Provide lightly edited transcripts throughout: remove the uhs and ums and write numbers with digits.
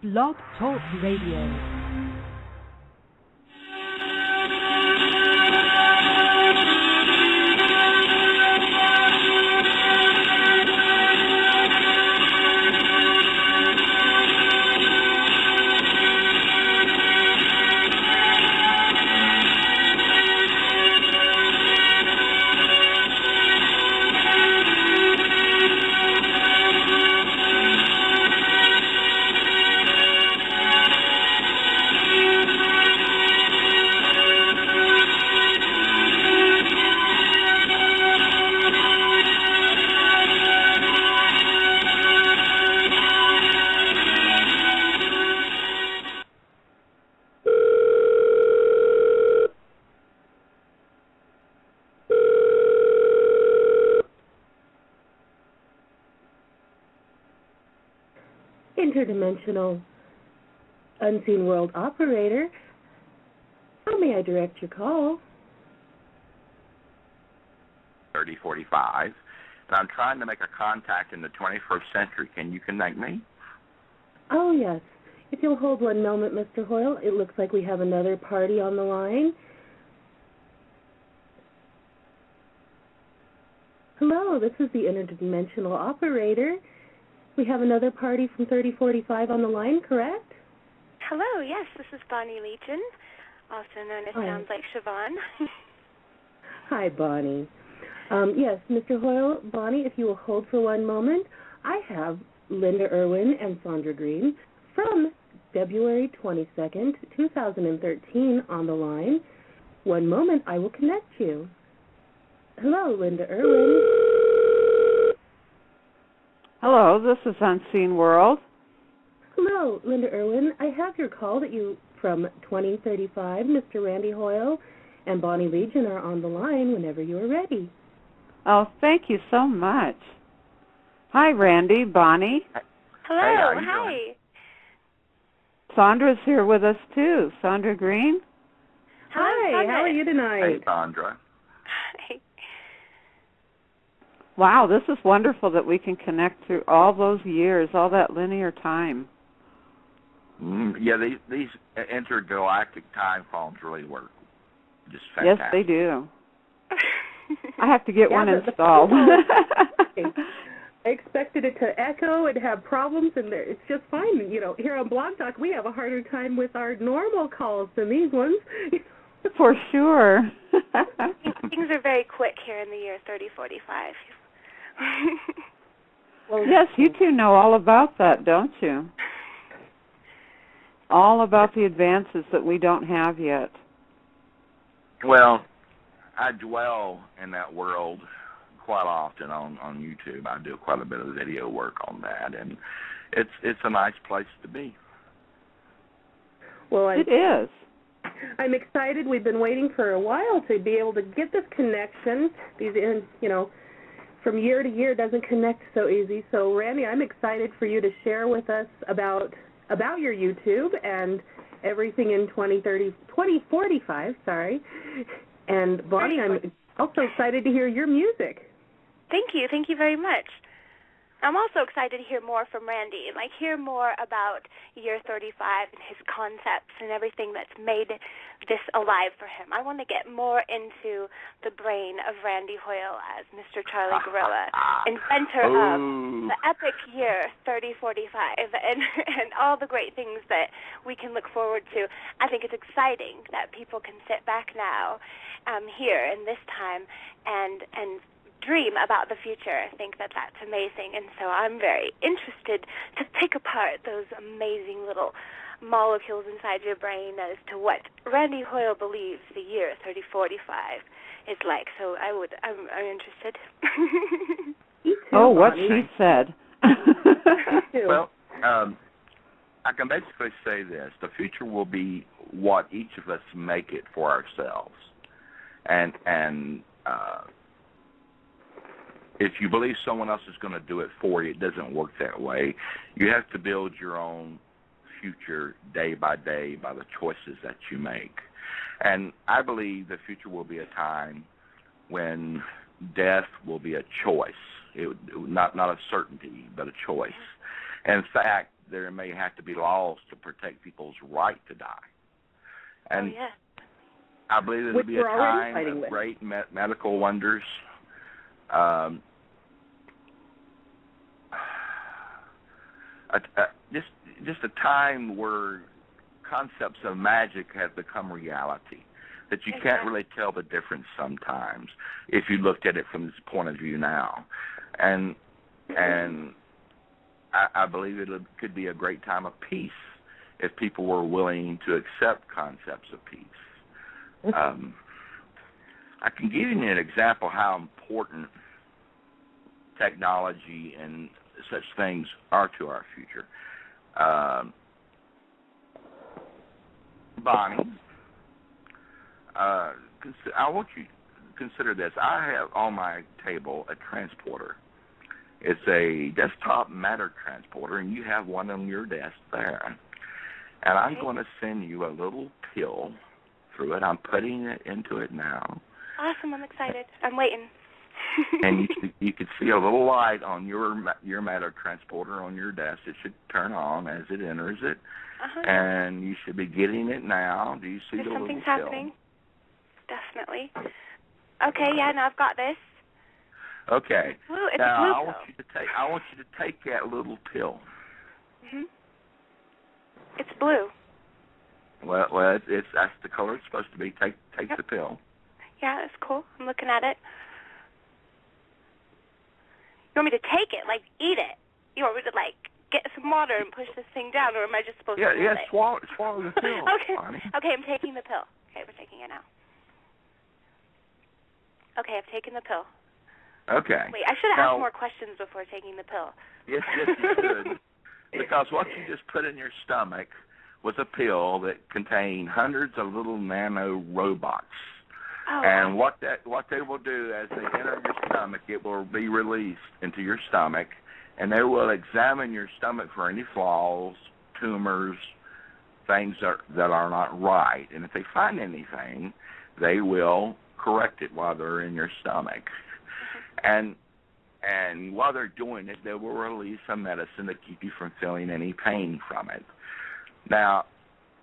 Blog Talk Radio. Interdimensional Unseen World Operator. How may I direct your call? 3045, and I'm trying to make a contact in the 21st century. Can you connect me? Oh, yes. If you'll hold one moment, Mr. Hoyle, it looks like we have another party on the line. Hello, this is the Interdimensional Operator. We have another party from 3045 on the line, correct? Hello, yes, this is Bonnie Legion, also known as Sounds Like Siobhan. Hi, Bonnie. Yes, Mr. Hoyle, Bonnie, if you will hold for one moment, I have Linda Irwin and Sandra Green from February 22nd, 2013 on the line. One moment, I will connect you. Hello, Linda Irwin. Hello, this is Unseen World. Hello, Linda Irwin. I have your call that you from 2035. Mr. Randy Hoyle and Bonnie Legion are on the line whenever you are ready. Oh, thank you so much. Hi, Randy, Bonnie. Hello, hey, hi. Doing? Sandra's here with us, too. Sandra Green. Hi, how are you tonight? Hey, Sandra. Hi. Wow, this is wonderful that we can connect through all those years, all that linear time. Yeah, these intergalactic time phones really work. Just fantastic. Yes, they do. I have to get one installed. I expected it to echo and have problems, and it's just fine. You know, here on Blog Talk, we have a harder time with our normal calls than these ones. For sure. Things are very quick here in the year 3045. Well, yes, you two know all about that, don't you? All about the advances that we don't have yet. Well, I dwell in that world quite often on YouTube. I do quite a bit of video work on that, and it's a nice place to be. Well, it is. I'm excited. We've been waiting for a while to be able to get this connection. These, from year to year doesn't connect so easy. So, Randy, I'm excited for you to share with us about your YouTube and everything in 2045, sorry. And, Bonnie, I'm also excited to hear your music. Thank you very much. I'm also excited to hear more from Randy, hear more about year 35 and his concepts and everything that's made this alive for him. I want to get more into the brain of Randy Hoyle as Mr. Charlie Gorilla, inventor of the epic year 3045 and all the great things that we can look forward to. I think it's exciting that people can sit back now here in this time and dream about the future. I think that's amazing, and so I'm very interested to pick apart those amazing little molecules inside your brain as to what Randy Hoyle believes the year 3045 is like. So I'm interested. What she said. Well, I can basically say this: the future will be what each of us make it for ourselves, and if you believe someone else is going to do it for you, it doesn't work that way. You have to build your own future day by day by the choices that you make. And I believe the future will be a time when death will be a choice, not a certainty, but a choice. And in fact, there may have to be laws to protect people's right to die. And I believe it'll be a time of great medical wonders. Just a time where concepts of magic have become reality, that you can't really tell the difference sometimes if you looked at it from this point of view now. And I believe it could be a great time of peace if people were willing to accept concepts of peace. I can give you an example how important technology and such things are to our future. Bonnie, I want you to consider this. I have on my table a transporter. It's a desktop matter transporter, and you have one on your desk there. And I'm going to send you a little pill through it. I'm putting it into it now. Awesome. I'm excited. I'm waiting. And you can see a little light on your matter transporter on your desk. It should turn on as it enters it. And you should be getting it now. Do you see the little pill? Something's happening. Definitely. Okay, yeah, now I've got this. Okay. It's blue. It's now blue I want you to take that little pill. It's blue. Well, that's the color it's supposed to be. Take the pill. Yeah, that's cool. I'm looking at it. You want me to take it, like eat it? You want me to like get some water and push this thing down, or am I just supposed to hold it? Yeah, swallow the pill. Okay, I'm taking the pill. Okay, we're taking it now. Okay, I've taken the pill. Okay. Wait, I should have asked more questions before taking the pill. Yes, you should. Because what you just put in your stomach was a pill that contained hundreds of little nano robots. And what they will do as they enter your stomach, it will be released into your stomach, and they will examine your stomach for any flaws, tumors, things that are not right. And if they find anything, they will correct it while they're in your stomach. And while they're doing it, they will release some medicine to keep you from feeling any pain from it. Now,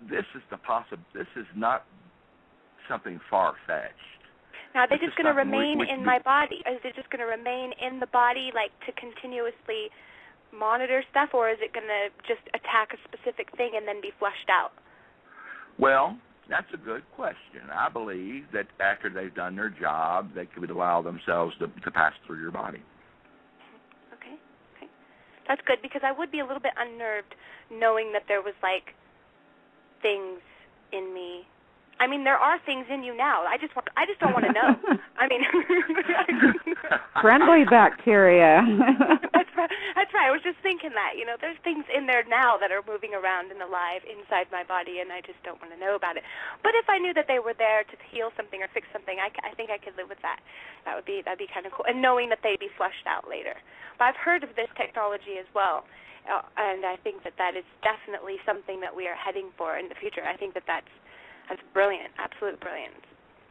this is not something far-fetched. Now, are they just going to remain in my body? Is it just going to remain in the body, like, to continuously monitor stuff, or is it going to just attack a specific thing and then be flushed out? Well, that's a good question. I believe that after they've done their job, they could allow themselves to pass through your body. Okay. That's good, because I would be a little bit unnerved knowing that there was, like, things in me. I mean, there are things in you now. I just don't want to know. I mean, friendly bacteria. That's right. I was just thinking that. There's things in there now that are moving around and alive inside my body, and I just don't want to know about it. But if I knew that they were there to heal something or fix something, I think I could live with that. That'd be kind of cool. And knowing that they'd be flushed out later. But I've heard of this technology as well. And I think that is definitely something that we are heading for in the future. I think that's brilliant, absolute brilliance.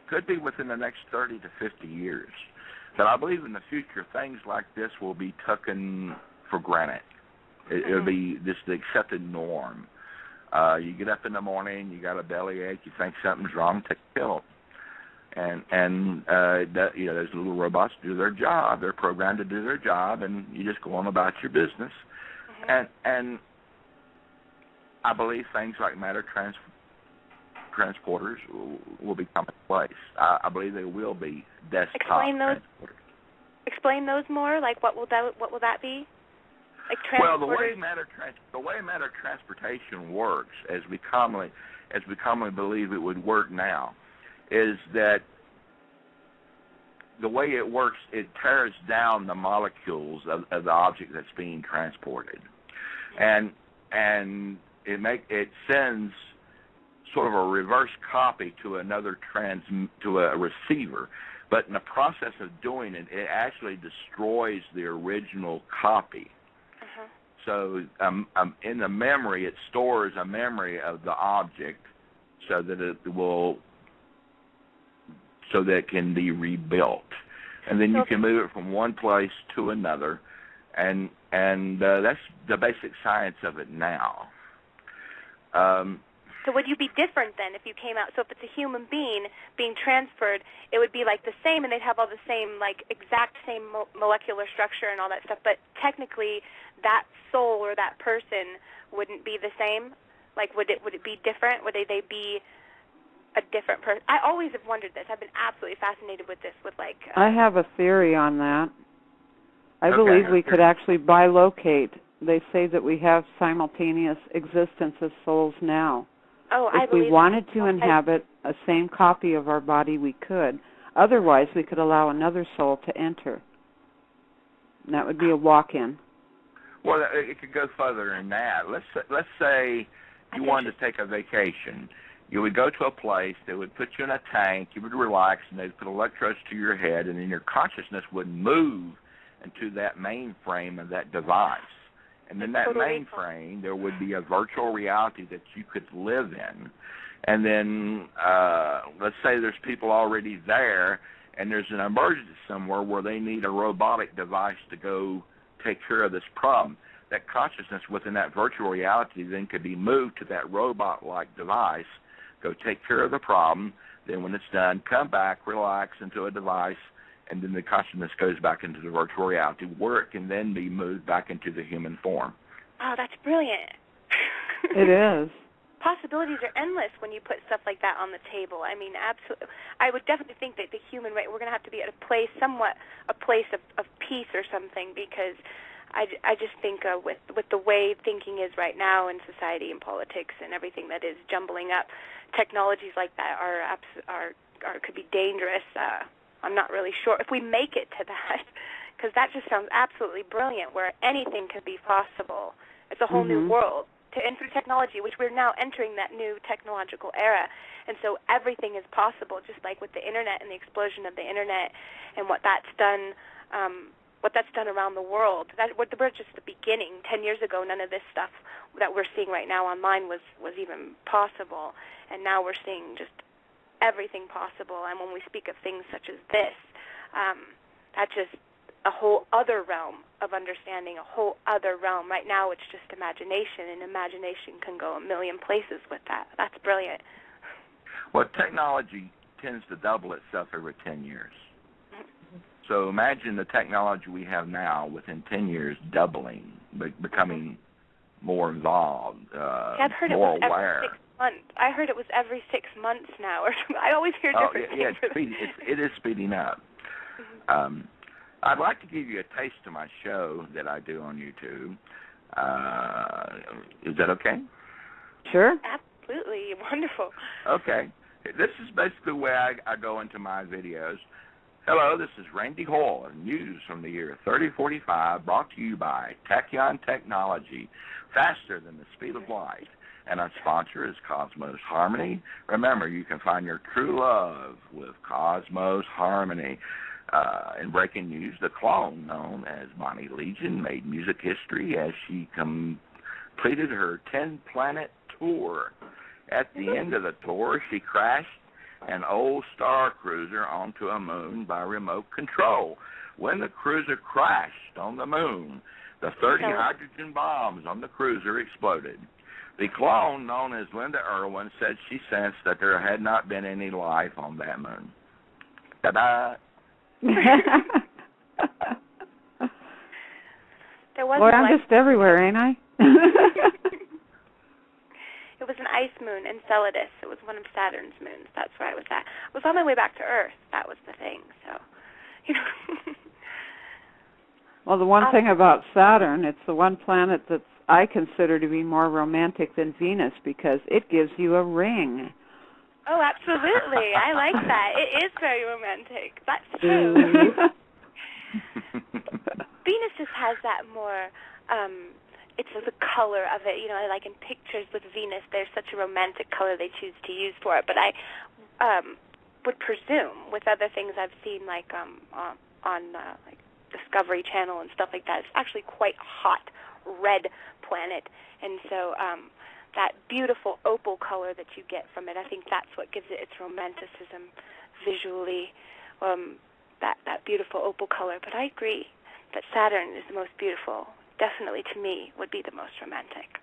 Could be within the next 30 to 50 years. But I believe in the future things like this will be taken for granted. It'll be just the accepted norm. You get up in the morning, you got a bellyache, you think something's wrong, take a pill. And those little robots do their job. They're programmed to do their job, and you just go on about your business. And I believe things like matter transporters will be commonplace. I believe they will be desktop transporters. Explain those more. Like what will that be? Like transporters? Well, the way matter transportation works, as we commonly believe it would work now, is that the way it works, it tears down the molecules of the object that's being transported, and it sends sort of a reverse copy to to a receiver. But in the process of doing it, it actually destroys the original copy. So in the memory, it stores a memory of the object so that it can be rebuilt. And then you can move it from one place to another. And And that's the basic science of it now. So would you be different then if you came out? So if it's a human being being transferred, it would be like the same, and they'd have all the same, like exact same molecular structure and all that stuff. But technically, that soul or that person wouldn't be the same. Like, would it be different? Would they be a different person? I always have wondered this. I've been absolutely fascinated with this. With like, I have a theory on that. I believe we could actually bilocate. They say that we have simultaneous existence as souls now. Oh, if we wanted to inhabit a same copy of our body, we could. Otherwise, we could allow another soul to enter. And that would be a walk-in. Well, it could go further than that. Let's say you wanted to take a vacation. You would go to a place, they would put you in a tank, you would relax, and they'd put electrodes to your head, and then your consciousness would move into that mainframe of that device. And in that mainframe, there would be a virtual reality that you could live in. And then let's say there's people already there, and there's an emergency somewhere where they need a robotic device to go take care of this problem. That consciousness within that virtual reality then could be moved to that robot-like device, go take care of the problem, then when it's done, come back, relax into a device, and then the consciousness goes back into the virtual reality where it can then be moved back into the human form. Oh, that's brilliant. It is. Possibilities are endless when you put stuff like that on the table. I mean, absolutely. I would definitely think that the human race, we're going to have to be at a place, somewhat a place of peace or something, because I just think with the way thinking is right now in society and politics and everything that is jumbling up, technologies like that are could be dangerous. I'm not really sure if we make it to that, because that just sounds absolutely brilliant, where anything can be possible. It's a whole new world. And through technology, which we're now entering that new technological era, and so everything is possible, just like with the Internet and the explosion of the Internet and what that's done around the world. We're just the beginning. 10 years ago, none of this stuff that we're seeing right now online was even possible, and now we're seeing just everything possible. And when we speak of things such as this, that's just a whole other realm of understanding, a whole other realm. Right now it's just imagination, and imagination can go a million places with that. That's brilliant. Well, technology tends to double itself every 10 years. So imagine the technology we have now within 10 years doubling, becoming more involved, I've heard more it was aware. Every 6 months. I heard it was every 6 months now. Or I always hear different things. It is speeding up. I'd like to give you a taste of my show that I do on YouTube. Is that okay? Sure. Absolutely. Wonderful. Okay. This is basically where I go into my videos. Hello, this is Randy Hall, news from the year 3045, brought to you by Tachyon Technology, faster than the speed of light. And our sponsor is Cosmos Harmony. Remember, you can find your true love with Cosmos Harmony. In breaking news, the clone known as Bonnie Legion made music history as she completed her 10-planet tour. At the end of the tour, she crashed an old Star Cruiser onto a moon by remote control. When the cruiser crashed on the moon, the 30 hydrogen bombs on the cruiser exploded. The clone, known as Linda Irwin, said she sensed that there had not been any life on that moon. Ta-da! Boy, I'm just everywhere, ain't I? It was an ice moon, Enceladus. It was one of Saturn's moons. That's where I was at. I was on my way back to Earth. That was the thing. So, you know. Well, the one thing about Saturn, it's the one planet that I consider to be more romantic than Venus because it gives you a ring. Oh, absolutely. I like that. It is very romantic. That's true. Venus just has that more, it's the color of it. You know, like in pictures with Venus, there's such a romantic color they choose to use for it. But I would presume with other things I've seen, like on like Discovery Channel and stuff like that, it's actually quite hot red planet. And so that beautiful opal color that you get from it, I think that's what gives it its romanticism visually, that beautiful opal color. But I agree that Saturn is the most beautiful definitely to me would be the most romantic.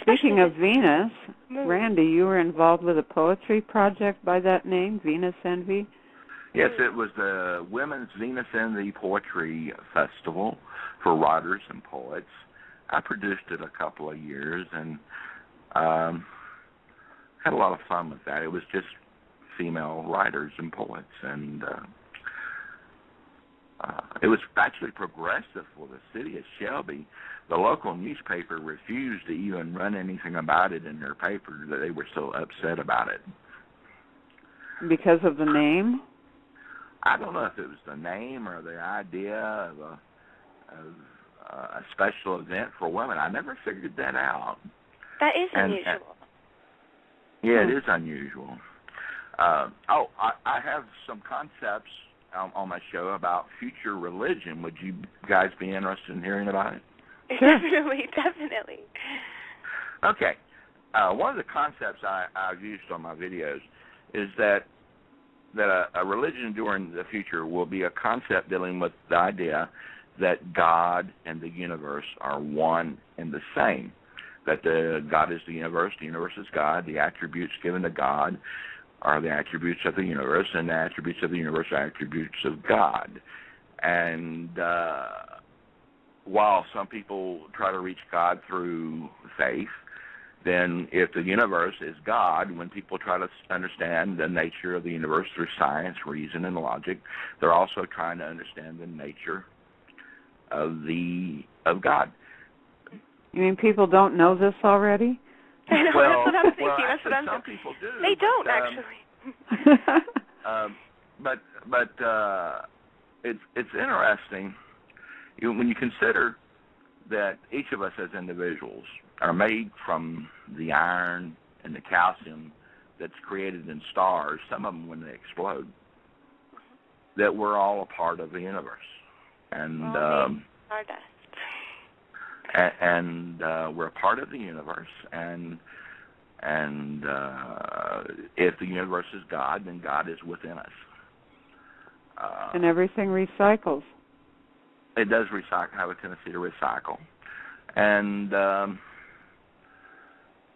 Speaking of Venus, Randy, you were involved with a poetry project by that name, Venus Envy? Yes, it was the Women's Venus Envy Poetry Festival for writers and poets. I produced it a couple of years and had a lot of fun with that. It was just female writers and poets, and it was actually progressive for the city of Shelby. The local newspaper refused to even run anything about it in their paper, that they were so upset about it. Because of the name? I don't know if it was the name or the idea of a special event for women. I never figured that out. That is unusual. Yeah, it is unusual. I have some concepts on my show about future religion. Would you guys be interested in hearing about it? Sure. Definitely. Okay. One of the concepts I've used on my videos is that a religion during the future will be a concept dealing with the idea that God and the universe are one and the same. That God is the universe is God, the attributes given to God are the attributes of the universe, and the attributes of the universe are attributes of God. And while some people try to reach God through faith, then if the universe is God, when people try to understand the nature of the universe through science, reason, and logic, they're also trying to understand the nature of God. You mean people don't know this already? I know, Well, that's what I'm thinking. Well, that's what I'm some people do. They don't, actually. It's interesting when you consider that each of us as individuals are made from the iron and the calcium that's created in stars, some of them when they explode, that we're all a part of the universe. And stardust. And we're a part of the universe, and if the universe is God, then God is within us. And everything recycles. It does have a tendency to recycle. And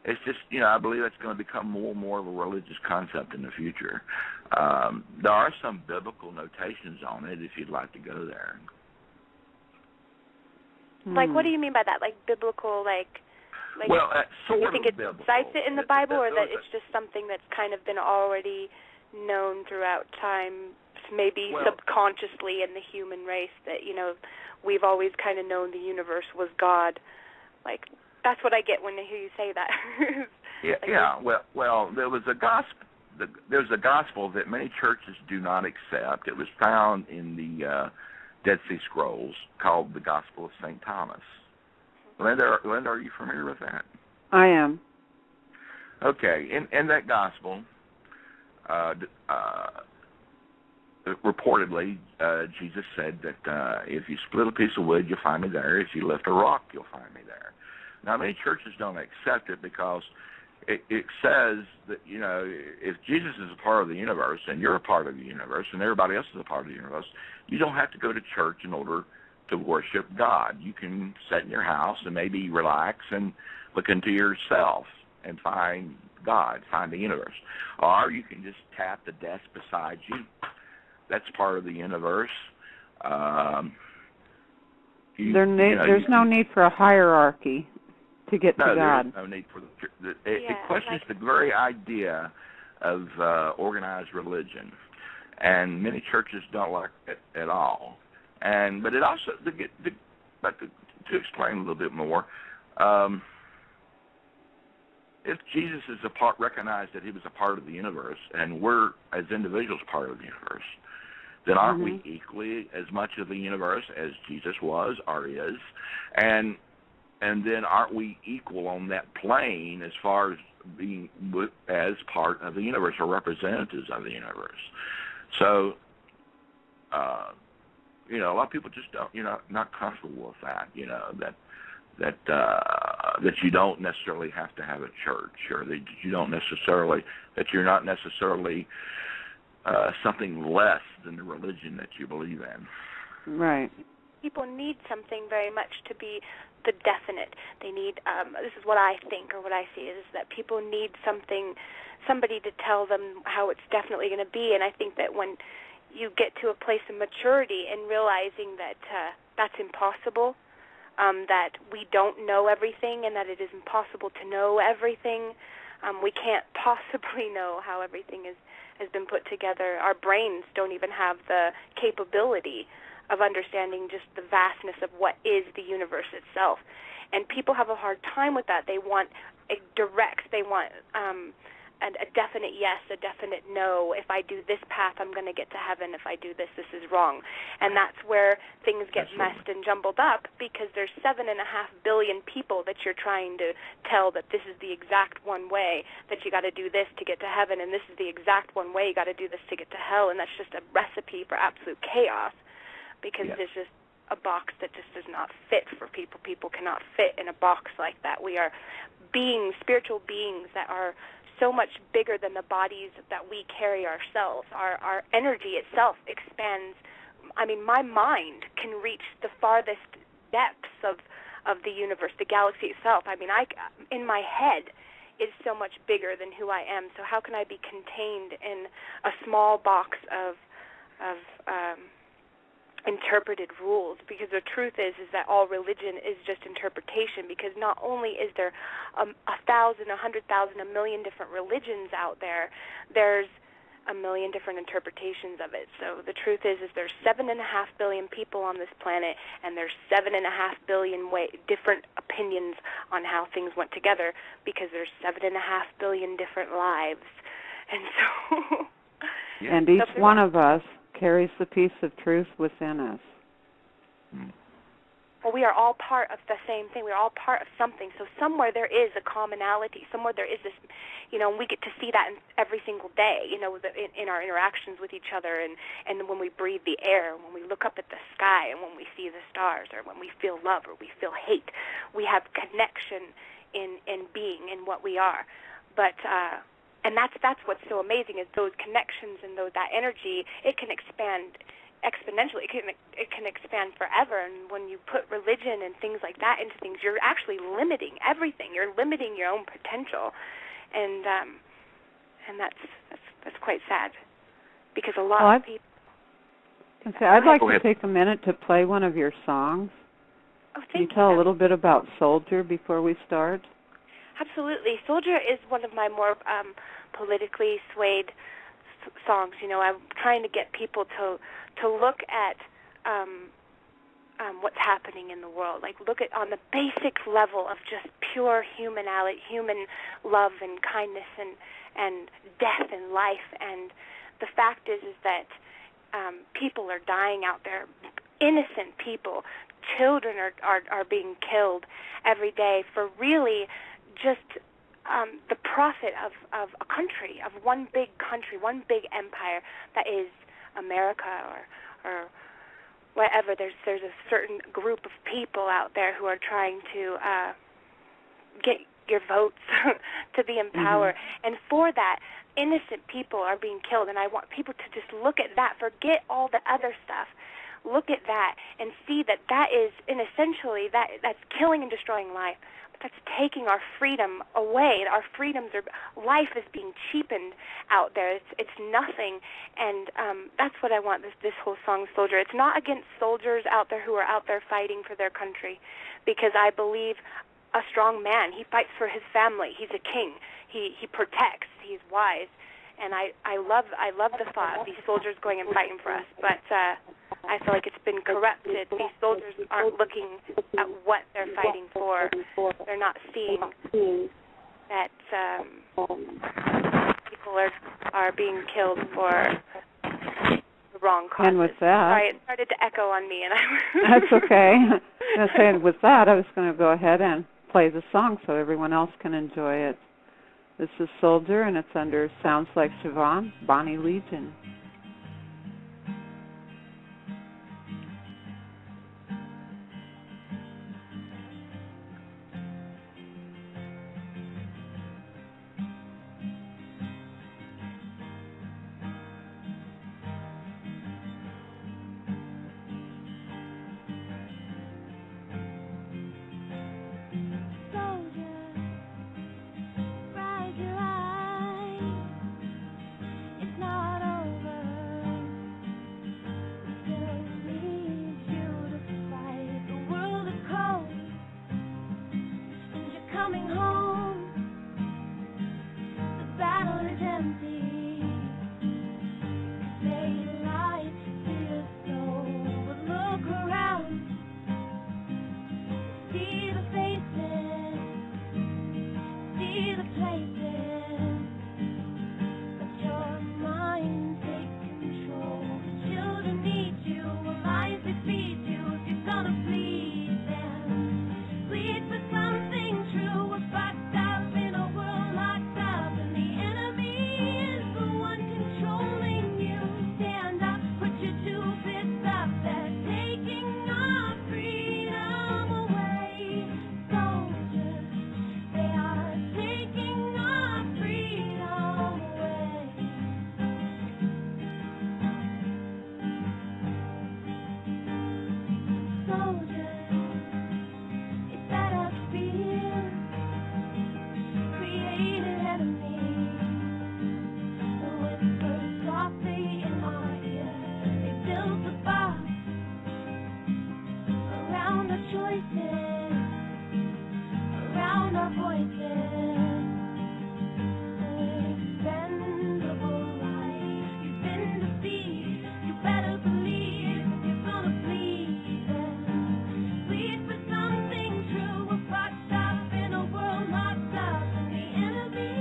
it's just, I believe it's going to become more and more of a religious concept in the future. There are some biblical notations on it if you'd like to go there. Like, what do you mean by that? Like biblical, like well, sort you think of it biblical. cites it in the Bible, or that it's just something that's kind of been already known throughout time, maybe subconsciously in the human race, that, we've always kind of known the universe was God. Like, that's what I get when I hear you say that. Well, there was a gospel. There's a gospel that many churches do not accept. It was found in the Dead Sea Scrolls, called the Gospel of St. Thomas. Linda, are you familiar with that? I am. Okay. In that gospel, reportedly, Jesus said that if you split a piece of wood, you'll find me there. If you lift a rock, you'll find me there. Now, many churches don't accept it because it says that, if Jesus is a part of the universe and you're a part of the universe and everybody else is a part of the universe, you don't have to go to church in order to worship God. You can sit in your house and maybe relax and look into yourself and find God, find the universe. Or you can just tap the desk beside you. That's part of the universe. There's no need for a hierarchy to get to God. There's no need for it questions the very idea of organized religion, and many churches don't like it at all. But it also to explain a little bit more, if Jesus is recognized that he was a part of the universe, and we're as individuals part of the universe, then aren't we equally as much of the universe as Jesus was or is? And then aren't we equal on that plane as far as being as part of the universe or representatives of the universe? So, a lot of people just don't, not comfortable with that. That you don't necessarily have to have a church, or that you're not necessarily something less than the religion that you believe in. Right. people need something very much to be the definite. They need, this is what I think or what I see, is that people need somebody to tell them how it's definitely going to be. And I think that when you get to a place of maturity and realizing that that's impossible, that we don't know everything and that it is impossible to know everything, we can't possibly know how everything has been put together. Our brains don't even have the capability of understanding just the vastness of what is the universe itself. And people have a hard time with that. They want a direct, they want a definite yes, a definite no. If I do this path, I'm going to get to heaven. If I do this, this is wrong. And that's where things get messed and jumbled up, because there's 7.5 billion people that you're trying to tell that this is the exact one way, that you got to do this to get to heaven, and this is the exact one way, you got to do this to get to hell. And that's just a recipe for absolute chaos, because there's just a box that just does not fit for people. People cannot fit in a box like that. We are beings, spiritual beings that are so much bigger than the bodies that we carry ourselves. Our energy itself expands. I mean, my mind can reach the farthest depths of the universe, the galaxy itself. I mean, in my head is so much bigger than who I am. So how can I be contained in a small box of interpreted rules? Because the truth is that all religion is just interpretation, because not only is there 1,000, 100,000, 1 million different religions out there, there's a million different interpretations of it. So the truth is there's 7.5 billion people on this planet, and there's 7.5 billion different opinions on how things went together, because there's 7.5 billion different lives. And so and each one of us carries the piece of truth within us. Well, we are all part of the same thing. We're all part of something. So somewhere there is a commonality. Somewhere there is this, and we get to see that every single day, in our interactions with each other, and when we breathe the air, when we look up at the sky, and when we see the stars, or when we feel love, or we feel hate. We have connection in being, in what we are. But and that's what's so amazing, is those connections and that energy, it can expand exponentially. It can expand forever. And when you put religion and things like that into things, you're actually limiting everything. You're limiting your own potential, and that's quite sad, because a lot of people. I'd like to take a minute to play one of your songs. Oh, thank you. Can you tell a little bit about Soldier before we start? Absolutely. Soldier is one of my more politically swayed songs. I'm trying to get people to look at what's happening in the world. Like, look at on the basic level of just pure human love and kindness and death and life. And the fact is that people are dying out there, innocent people. Children are being killed every day for really just the profit of a country, of one big country, one big empire that is America or whatever. There's a certain group of people out there who are trying to get your votes to be in power. And for that, innocent people are being killed. And I want people to just look at that, forget all the other stuff. Look at that and see that is, and essentially, that's killing and destroying life. But that's taking our freedom away. Our life is being cheapened out there. It's nothing, and that's what I want this whole song, Soldier. It's not against soldiers out there who are out there fighting for their country, because I believe a strong man, he fights for his family. He's a king. He protects. He's wise. And I love the thought of these soldiers going and fighting for us, but I feel like it's been corrupted. These soldiers aren't looking at what they're fighting for. They're not seeing that people are being killed for the wrong causes. And with that, sorry, it started to echo on me, and that's okay. I was saying, with that, I was going to go ahead and play the song so everyone else can enjoy it. This is Soldier, and it's under Sounds Like Siobhan, Bonnie Legion. coming home. The battle is empty. Made light to your soul. But look around. See the faces. See the places. Let your mind take control. The children need you. Will life feed you if you're gonna please them? Plead for something true. We're fucked up in a world locked up, and the enemy is the one controlling you. Stand up, put your two fists up. They're taking our freedom away. Soldiers, they are taking our freedom away. Soldiers, it better feel. Created enemies. The whispers softly in our ears. They built a box around our choices, around our voices. Expendable life. You've been defeated. You better believe if you're gonna please them. Plead for something true. We're fucked up in a world locked up, and the enemy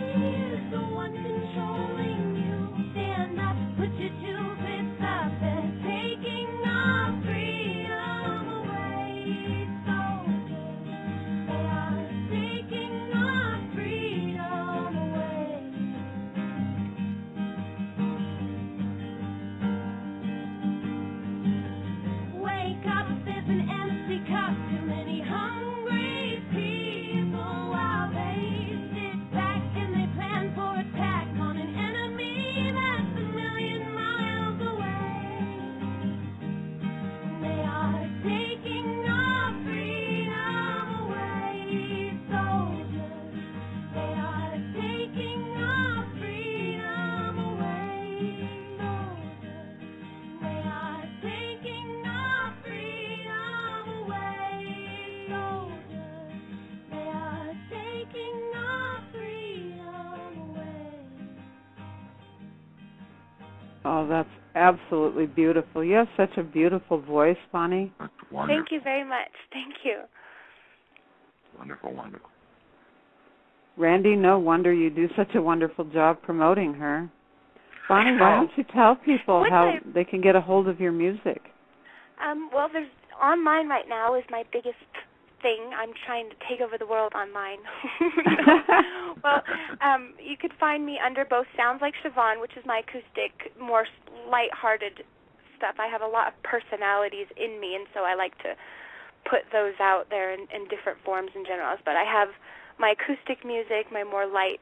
is the one controlling you. Stand up, put your two fists up. They're taking our freedom away. Soldiers, they are taking our freedom away. Wake up, there's an empty cup. Too many hungry people while they sit back and they plan for attack on an enemy that's a million miles away. They are taking our freedom away. Soldiers, they are taking our freedom away. Soldiers, they are taking our freedom away. Soldiers, they are taking our freedom away. Oh, that's absolutely beautiful. You have such a beautiful voice, Bonnie. That's wonderful. Thank you very much. Thank you. Wonderful, wonderful. Randy, no wonder you do such a wonderful job promoting her. Bonnie, why don't you tell people What how type- they can get a hold of your music? Well, there's online right now is my biggest thing. I'm trying to take over the world online. Well, you could find me under both Sounds Like Siobhan, which is my acoustic, more lighthearted stuff. I have a lot of personalities in me, and so I like to put those out there in different forms and genres. But I have my acoustic music, my more light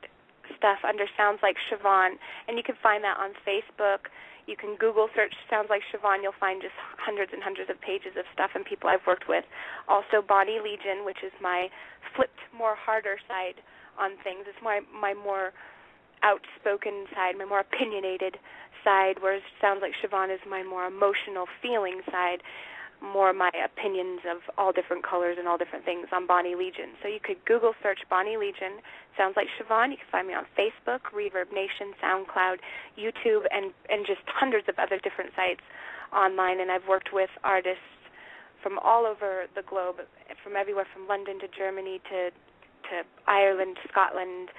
stuff under Sounds Like Siobhan, and you can find that on Facebook. You can Google search Sounds Like Siobhan. You'll find just hundreds and hundreds of pages of stuff and people I've worked with. Also Bonnie Legion, which is my flipped, more harder side on things. It's my more outspoken side, my more opinionated side, whereas Sounds Like Siobhan is my more emotional, feeling side, more my opinions of all different colors and all different things on Bonnie Legion. So you could Google search Bonnie Legion, Sounds Like Siobhan. You can find me on Facebook, Reverb Nation, SoundCloud, YouTube, and just hundreds of other different sites online. And I've worked with artists from all over the globe, from everywhere from London to Germany to Ireland, Scotland,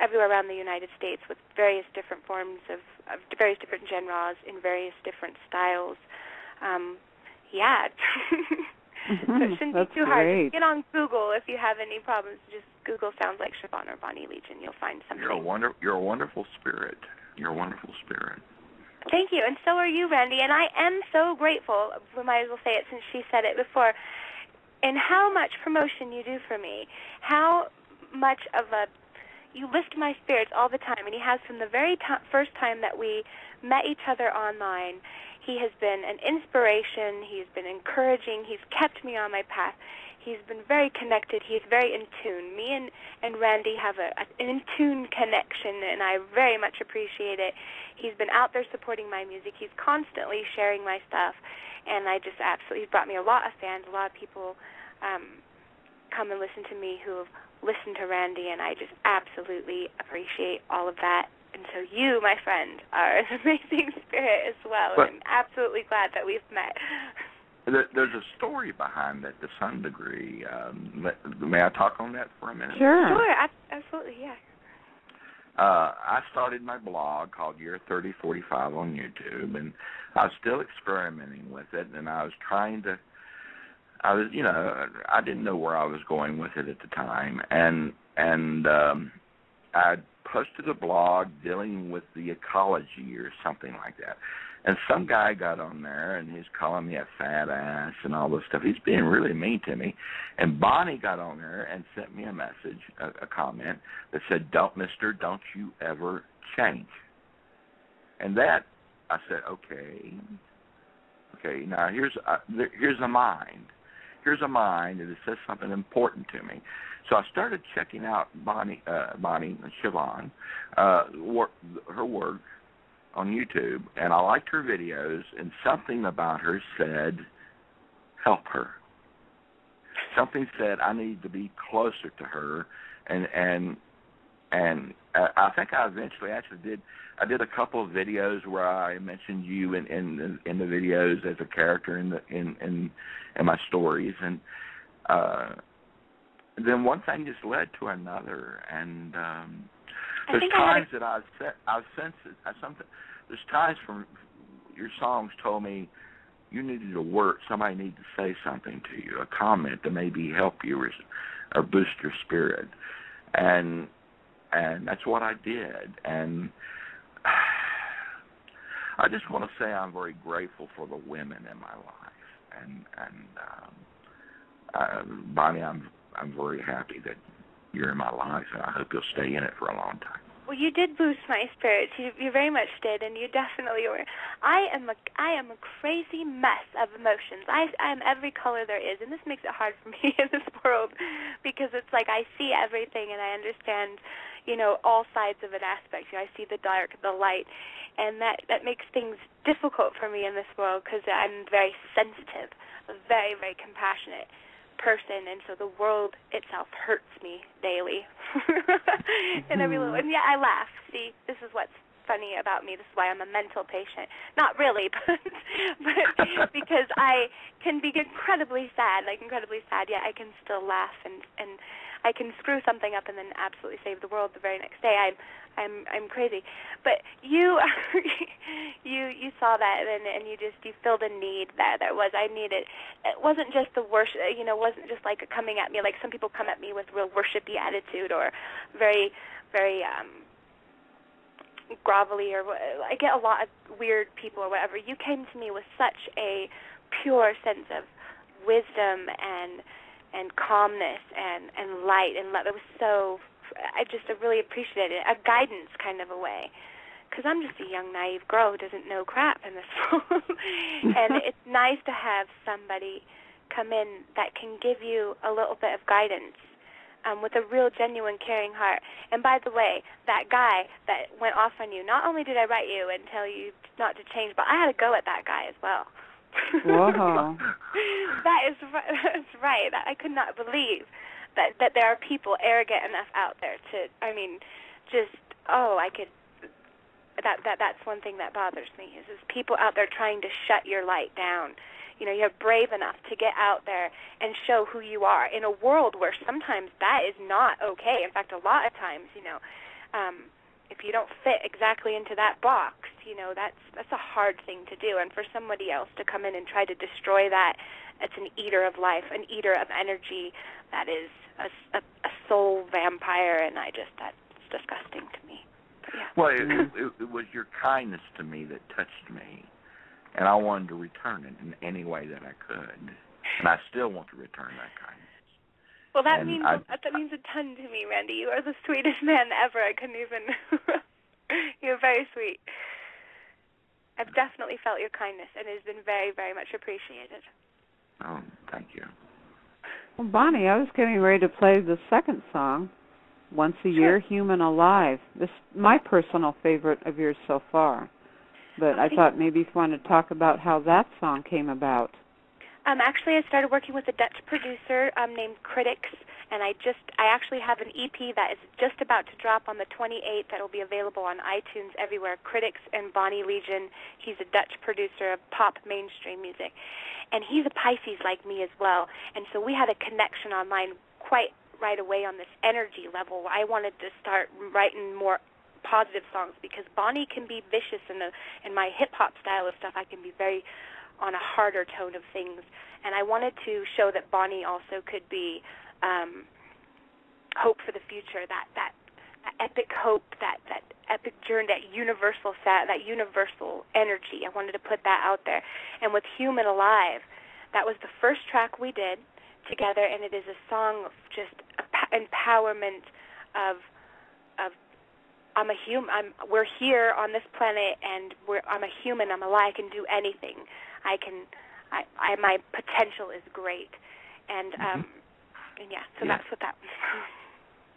everywhere around the United States, with various different forms of various different genres in various different styles. Yeah. So it shouldn't That's be too hard. great. Just get on Google if you have any problems. Just Google Sounds Like Siobhan or Bonnie Legion. You'll find something. You're a wonderful spirit. You're a wonderful spirit. Thank you, and so are you, Randy. And I am so grateful, we might as well say it since she said it before, and how much promotion you do for me. How much of you lift my spirits all the time, and he has from the very first time that we met each other online. He has been an inspiration. He's been encouraging. He's kept me on my path. He's been very connected. He's very in tune. Me and Randy have an in-tune connection, and I very much appreciate it. He's been out there supporting my music. He's constantly sharing my stuff, and I just absolutely, he's brought me a lot of fans, a lot of people come and listen to me who have listened to Randy, and I just absolutely appreciate all of that. And so you, my friend, are an amazing spirit as well, But and I'm absolutely glad that we've met. there's a story behind that to some degree. May I talk on that for a minute? Sure. Sure, absolutely, yeah. I started my blog called Year 3045 on YouTube, and I was still experimenting with it, and I didn't know where I was going with it at the time, and I posted a blog dealing with the ecology or something like that. And some guy got on there, and he's calling me a fat ass and all this stuff. He's being really mean to me. And Bonnie got on there and sent me a message, a comment, that said, don't you ever change. And that, I said, okay, now here's a mind. Here's a mind, and it says something important to me. So I started checking out Bonnie Siobhan, her work on YouTube, and I liked her videos, and something about her said, help her. Something said I need to be closer to her, and I think I eventually actually did. I did a couple of videos where I mentioned you in the videos as a character in my stories, and then one thing just led to another, and there's times that there's times from your songs told me you needed to work. Somebody needed to say something to you, a comment to maybe help you or boost your spirit, and that's what I did. And I just want to say I'm very grateful for the women in my life, and Bonnie, I'm very happy that you're in my life, and I hope you'll stay in it for a long time. Well, you did boost my spirits. You very much did, and you definitely were. I am a crazy mess of emotions. I am every color there is, and this makes it hard for me in this world because it's like I see everything and I understand, all sides of an aspect. I see the dark, the light, and that makes things difficult for me in this world because I'm very sensitive, a very, very compassionate person, and so the world itself hurts me daily. And and I laugh. See, this is what's funny about me. This is why I'm a mental patient. Not really, but because I can be incredibly sad, yet I can still laugh, and I can screw something up and then absolutely save the world the very next day. I'm crazy. But you you saw that and you filled a need that there was. I needed. It wasn't just the worship, wasn't just like coming at me like some people come at me with real worshipy attitude or very, very grovelly, or I get a lot of weird people or whatever. You came to me with such a pure sense of wisdom and calmness and light and love. It was so, I really appreciated it, a guidance kind of a way, because I'm just a young, naive girl who doesn't know crap in this world. And it's nice to have somebody come in that can give you a little bit of guidance with a real, genuine, caring heart. And by the way, that guy that went off on you, not only did I write you and tell you not to change, but I had a go at that guy as well. Whoa. That's right. I could not believe that there are people arrogant enough out there to, that's one thing that bothers me, is people out there trying to shut your light down. You're brave enough to get out there and show who you are in a world where sometimes that is not okay. In fact, a lot of times, if you don't fit exactly into that box, that's a hard thing to do. And for somebody else to come in and try to destroy that, it's an eater of life, an eater of energy. That is a soul vampire, and that's disgusting to me. But yeah. Well, it was your kindness to me that touched me, and I wanted to return it in any way that I could, and I still want to return that kindness. Well, that means a ton to me, Randy. You are the sweetest man ever. I couldn't even. You're very sweet. I've definitely felt your kindness, and it has been very, very much appreciated. Oh, thank you. Well, Bonnie, I was getting ready to play the second song, Once a Year, Human Alive. This is my personal favorite of yours so far. But I thought maybe if you want to talk about how that song came about. Actually, I started working with a Dutch producer named Critics, and I actually have an EP that is just about to drop on the 28th that will be available on iTunes everywhere. Critics and Bonnie Legion. He's a Dutch producer of pop mainstream music, and he's a Pisces like me as well. And so we had a connection online quite right away on this energy level. I wanted to start writing more positive songs because Bonnie can be vicious in my hip-hop style of stuff. I can be very on a harder tone of things, and I wanted to show that Bonnie also could be hope for the future, that epic hope, that epic journey, that universal energy. I wanted to put that out there. And with Human Alive, that was the first track we did together, and it is a song of just empowerment of I'm a human. We're here on this planet, and I'm a human. I'm alive. I can do anything. My potential is great, and that's what that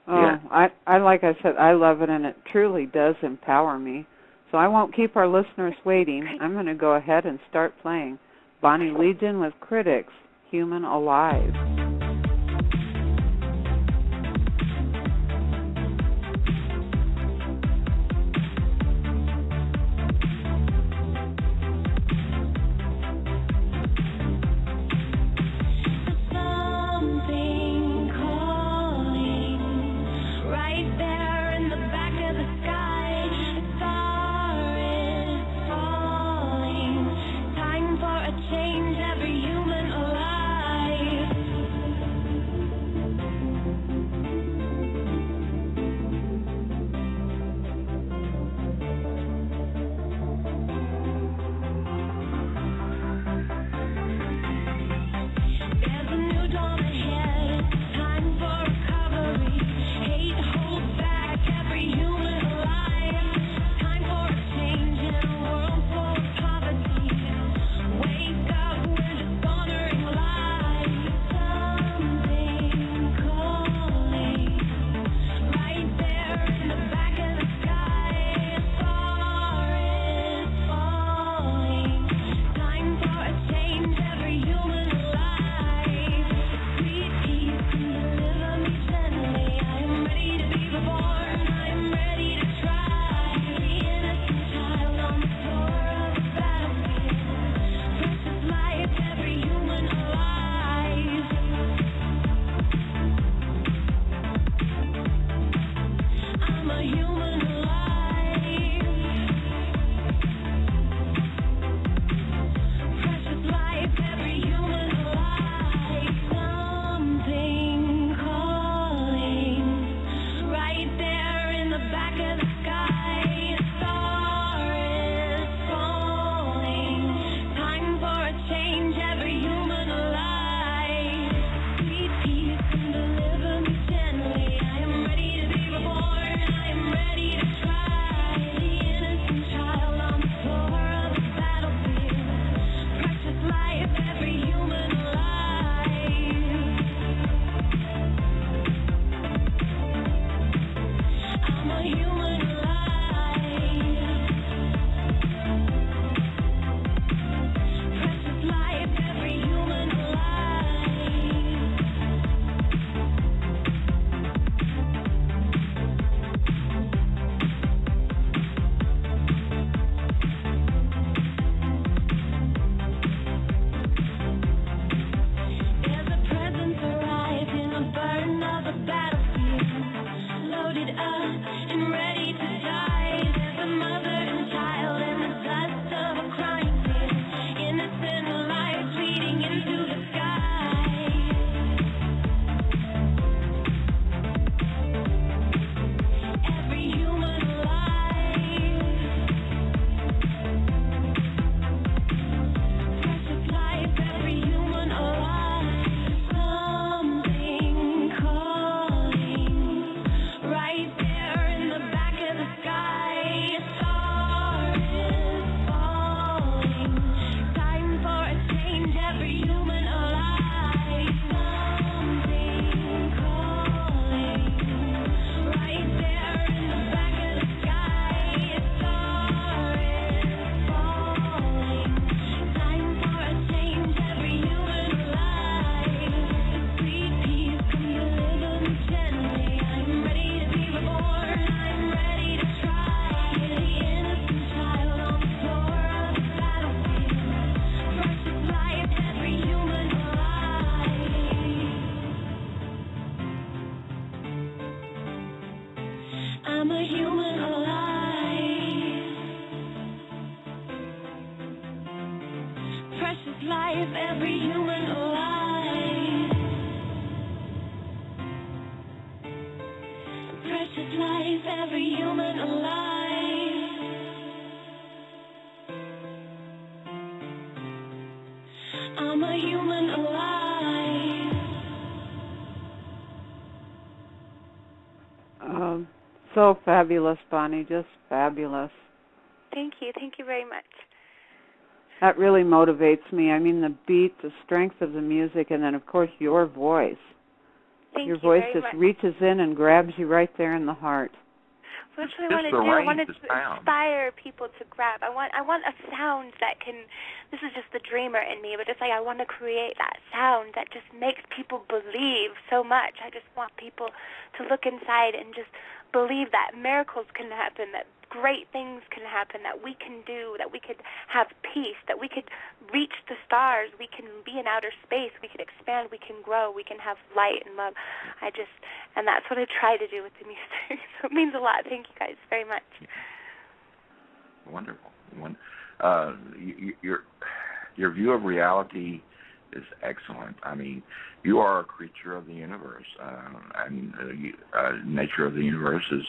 was. Like I said, I love it, and it truly does empower me. So I won't keep our listeners waiting. Great. I'm going to go ahead and start playing Bonnie Legion with Critics, Human Alive. Right there in the back. I'm a human alive. Precious life, every human alive. Precious life, every human alive. I'm a human alive. So fabulous, Bonnie, just fabulous. Thank you very much. That really motivates me. I mean, the beat, the strength of the music, and then, of course, your voice. Thank Your you voice very just much. reaches in and grabs you right there in the heart. So that's what I Just want to the do. I range want to of sound. inspire people to grab. I want a sound that can. This is just the dreamer in me, but it's like I want to create that sound that just makes people believe so much. I just want people to look inside and just believe that miracles can happen, that great things can happen, that we can do, that we could have peace, that we could reach the stars, we can be in outer space, we can expand, we can grow, we can have light and love. And that's what I try to do with the music. So it means a lot. Thank you guys very much. Wonderful. Your view of reality is excellent. I mean, you are a creature of the universe, and nature of the universe is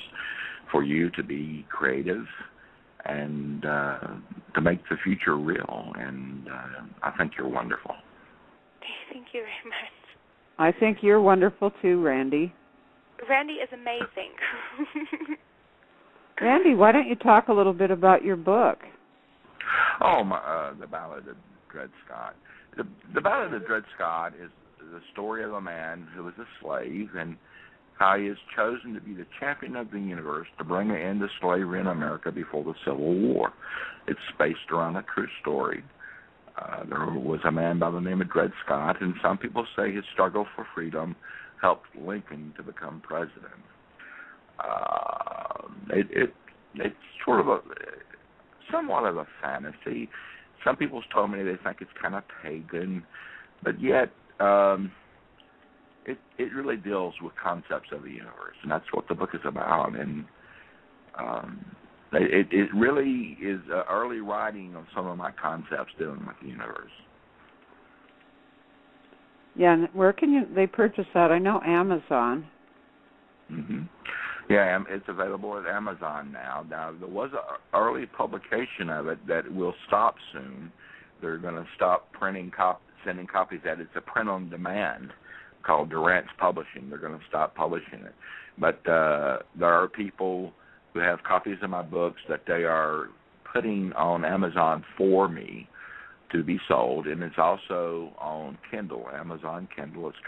for you to be creative and to make the future real. And I think you're wonderful. Thank you very much. I think you're wonderful too, Randy. Randy is amazing. Randy, why don't you talk a little bit about your book? Oh, the Ballad of Dred Scott. The Ballad of Dred Scott is the story of a man who was a slave and how he is chosen to be the champion of the universe to bring an end to slavery in America before the Civil War. It's based around a true story. There was a man by the name of Dred Scott, and some people say his struggle for freedom helped Lincoln to become president. It's sort of somewhat of a fantasy. Some people's told me they think it's kind of pagan, but yet it really deals with concepts of the universe, and that's what the book is about. And it really is early writing on some of my concepts dealing with the universe. Yeah, and where can they purchase that? I know Amazon. Mm-hmm. Yeah, it's available at Amazon now. Now, there was an early publication of it that will stop soon. They're going to stop sending copies out. It's a print on demand called Durant's Publishing. They're going to stop publishing it. But there are people who have copies of my books that they are putting on Amazon for me to be sold, and it's also on Kindle, Amazon Kindle. It's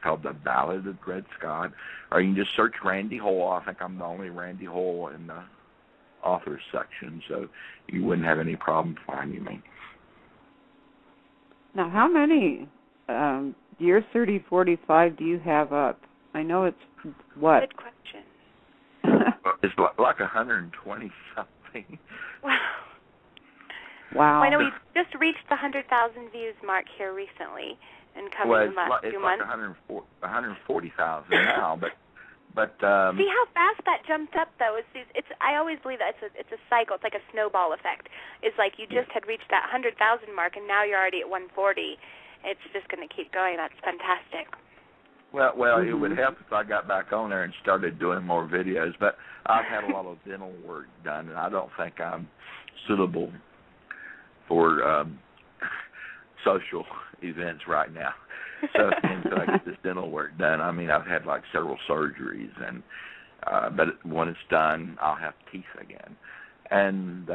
called The Ballad of Dred Scott, or you can just search Randy Hole. I think I'm the only Randy Hole in the authors section, so you wouldn't have any problem finding me. Now, how many Year 3045 do you have up? I know it's what? Good question. It's like 120 something. Wow. Wow. Well, I know we just reached the 100,000 views mark here recently, and coming in the last few months. It's like 140,000 now, but see how fast that jumped up, though. It's I always believe that it's a cycle. It's like a snowball effect. It's like you just had reached that 100,000 mark, and now you're already at 140. It's just going to keep going. That's fantastic. Well, It would help if I got back on there and started doing more videos, but I've had a lot of dental work done, and I don't think I'm suitable for social events right now. So until I get this dental work done, I mean, I've had like several surgeries, and but when it's done, I'll have teeth again. And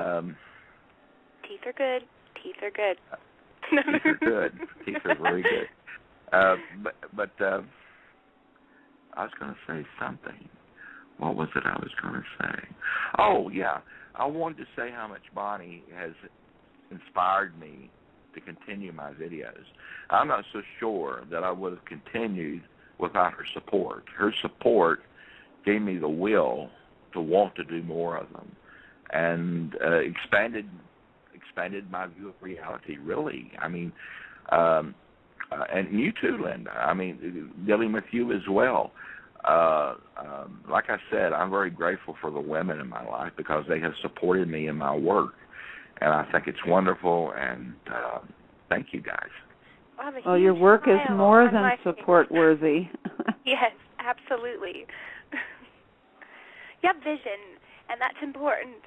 teeth are good. Teeth are good. Teeth are good. Teeth are very good. But I was going to say something. What was it I was going to say? Oh, yeah. I wanted to say how much Bonnie has inspired me to continue my videos. I'm not so sure that I would have continued without her support. Her support gave me the will to want to do more of them, and expanded my view of reality, really. I mean, and you too, Linda. I mean, dealing with you as well. like I said, I'm very grateful for the women in my life because they have supported me in my work, and I think it's wonderful. And thank you guys. Well, your work is more than support worthy. Yes, absolutely. You have vision, and that's important.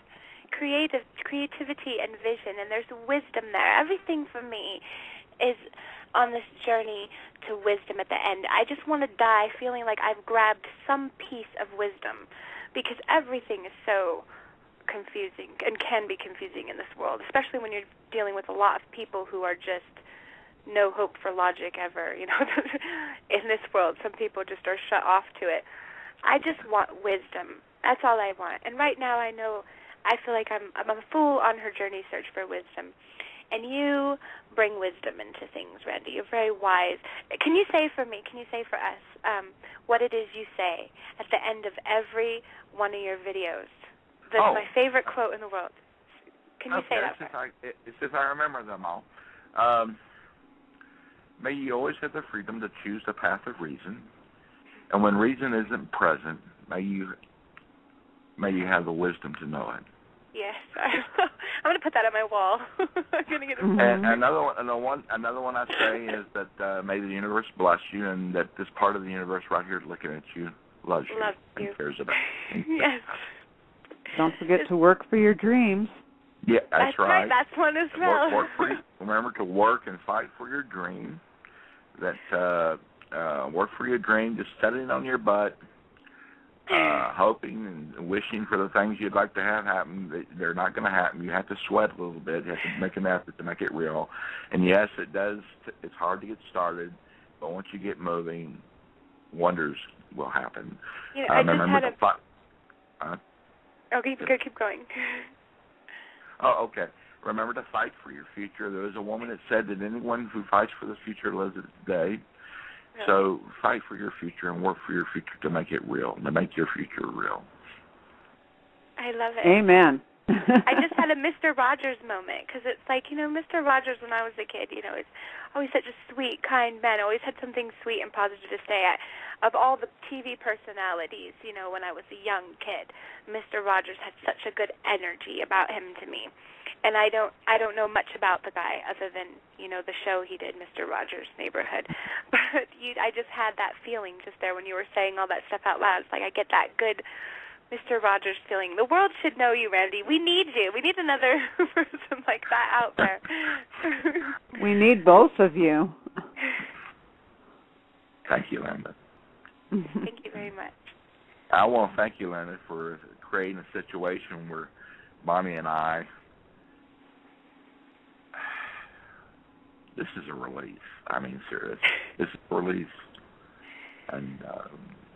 Creativity and vision, and there's wisdom there. Everything for me is on this journey to wisdom at the end. I just want to die feeling like I've grabbed some piece of wisdom, because everything is so confusing and can be confusing in this world, especially when you're dealing with a lot of people who are just no hope for logic ever. You know, in this world, some people just are shut off to it. I just want wisdom. That's all I want. And right now, I feel like I'm a fool on her journey search for wisdom. And you bring wisdom into things, Randy. You're very wise. Can you say for me, can you say for us, what it is you say at the end of every one of your videos? That's my favorite quote in the world. Can you say that? Since I remember them all. May you always have the freedom to choose the path of reason. And when reason isn't present, may you have the wisdom to know it. Yes, I'm going to put that on my wall. I'm going to get it. And another one I say is that may the universe bless you, and that this part of the universe right here looking at you loves you and cares about you. Yes. Don't forget to work for your dreams. Yeah, that's right. That's one as well. Remember to work and fight for your dream. That work for your dream. Just set it on your butt. Hoping and wishing for the things you'd like to have happen. They're not going to happen. You have to sweat a little bit. You have to make an effort to make it real. And yes, it does. It's hard to get started, but once you get moving, wonders will happen. You know, I just had a... keep going. Oh, okay. Remember to fight for your future. There was a woman that said that anyone who fights for the future lives it today. So fight for your future and work for your future to make it real, to make your future real. I love it. Amen. I just had a Mr. Rogers moment, because it's like, you know, Mr. Rogers, when I was a kid, you know, is always such a sweet, kind man, always had something sweet and positive to say. Of all the TV personalities, you know, when I was a young kid, Mr. Rogers had such a good energy about him to me. And I don't know much about the guy other than, you know, the show he did, Mr. Rogers' Neighborhood. But I just had that feeling just there when you were saying all that stuff out loud. It's like I get that good Mr. Rogers feeling. The world should know you, Randy. We need you. We need another person like that out there. We need both of you. Thank you, Linda. Thank you very much. I want to thank you, Linda, for creating a situation where Bonnie and I... This is a release. I mean, serious. This is a release. And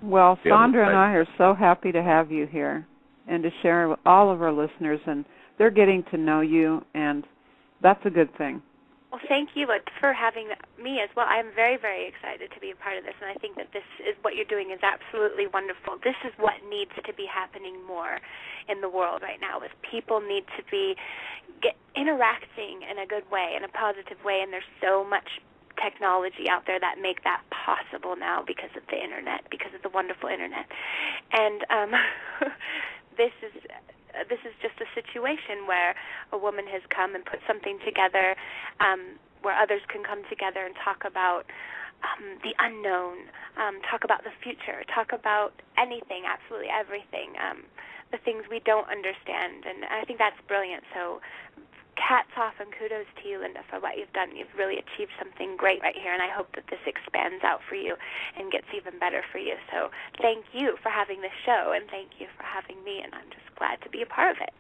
well, Sandra and I are so happy to have you here and to share with all of our listeners, and they're getting to know you, and that's a good thing. Well, thank you for having me as well. I'm very, very excited to be a part of this, and I think that this is what you're doing is absolutely wonderful. This is what needs to be happening more in the world right now, is people need to be interacting in a good way, in a positive way, and there's so much technology out there that make that possible now because of the Internet, because of the wonderful Internet. And this is just a situation where a woman has come and put something together where others can come together and talk about the unknown, talk about the future, talk about anything, absolutely everything, the things we don't understand. And I think that's brilliant. So hats off and kudos to you, Linda, for what you've done. You've really achieved something great right here, and I hope that this expands out for you and gets even better for you. So thank you for having this show, and thank you for having me, and I'm just glad to be a part of it.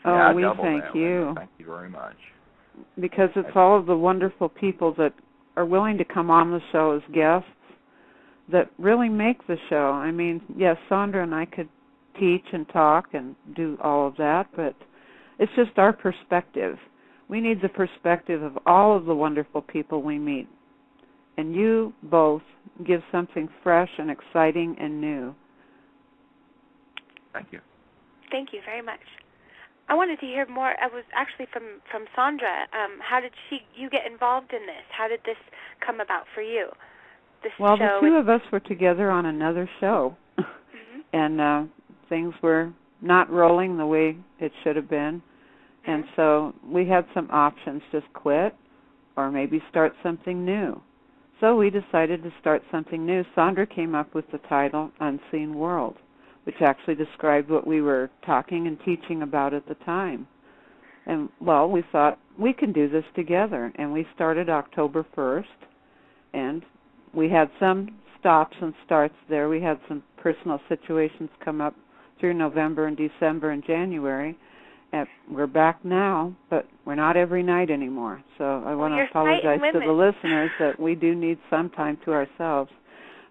Oh, yeah, we thank you. Thank you very much. Because it's all of the wonderful people that are willing to come on the show as guests that really make the show. I mean, yes, Sandra and I could teach and talk and do all of that, but it's just our perspective. We need the perspective of all of the wonderful people we meet. And you both give something fresh and exciting and new. Thank you. Thank you very much. I wanted to hear more. I was actually from Sandra. How did you get involved in this? How did this come about for you? This well, show the two of us were together on another show. and things were not rolling the way it should have been. And so we had some options, just quit or maybe start something new. So we decided to start something new. Sandra came up with the title Unseen World, which actually described what we were talking and teaching about at the time. And, well, we thought we can do this together. And we started October 1st, and we had some stops and starts there. We had some personal situations come up through November and December and January. And we're back now, but we're not every night anymore. So I want to apologize to the listeners that we do need some time to ourselves.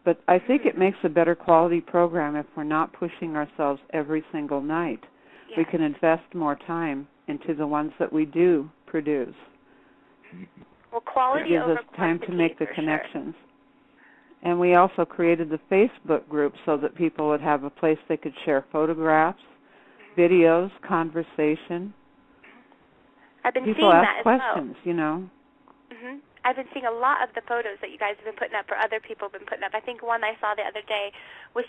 But I think it makes a better quality program if we're not pushing ourselves every single night. Yes. We can invest more time into the ones that we do produce. Well, quality it gives over us time quantity, to make the for connections. Sure. And we also created the Facebook group so that people would have a place they could share photographs, videos, conversation. I've been People seeing ask that as questions, well. you know. Mm-hmm. I've been seeing a lot of the photos that you guys have been putting up, or other people have been putting up. I think one I saw the other day was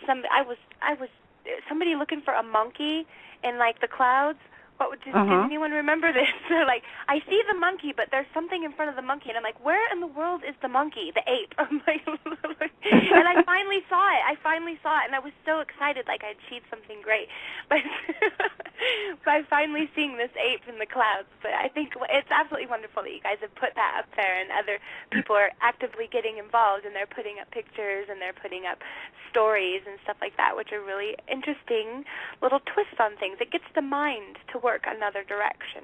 somebody looking for a monkey in like the clouds. Does anyone remember this? They're like, I see the monkey, but there's something in front of the monkey, and I'm like, where in the world is the monkey, the ape? I'm like, and I finally saw it. And I was so excited, like I achieved something great, but by finally seeing this ape in the clouds. But I think it's absolutely wonderful that you guys have put that up there, and other people are actively getting involved, and they're putting up pictures, and they're putting up stories and stuff like that, which are really interesting little twists on things. It gets the mind to work another direction.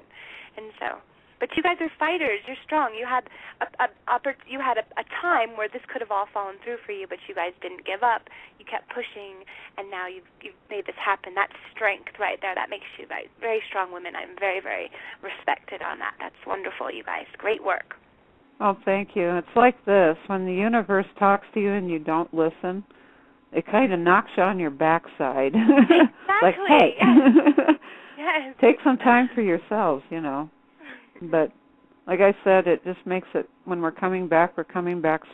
And so, but you guys are fighters. You're strong. You had a time where this could have all fallen through for you, but you guys didn't give up. You kept pushing, and now you've made this happen. That's strength right there. That makes you guys very strong women. I'm very, very respected on that. That's wonderful, you guys. Great work. Oh, thank you. It's like this. When the universe talks to you and you don't listen, it kind of knocks you on your backside. Exactly. Like, hey, yes. Take some time for yourselves, you know. But like I said, it just makes it, when we're coming back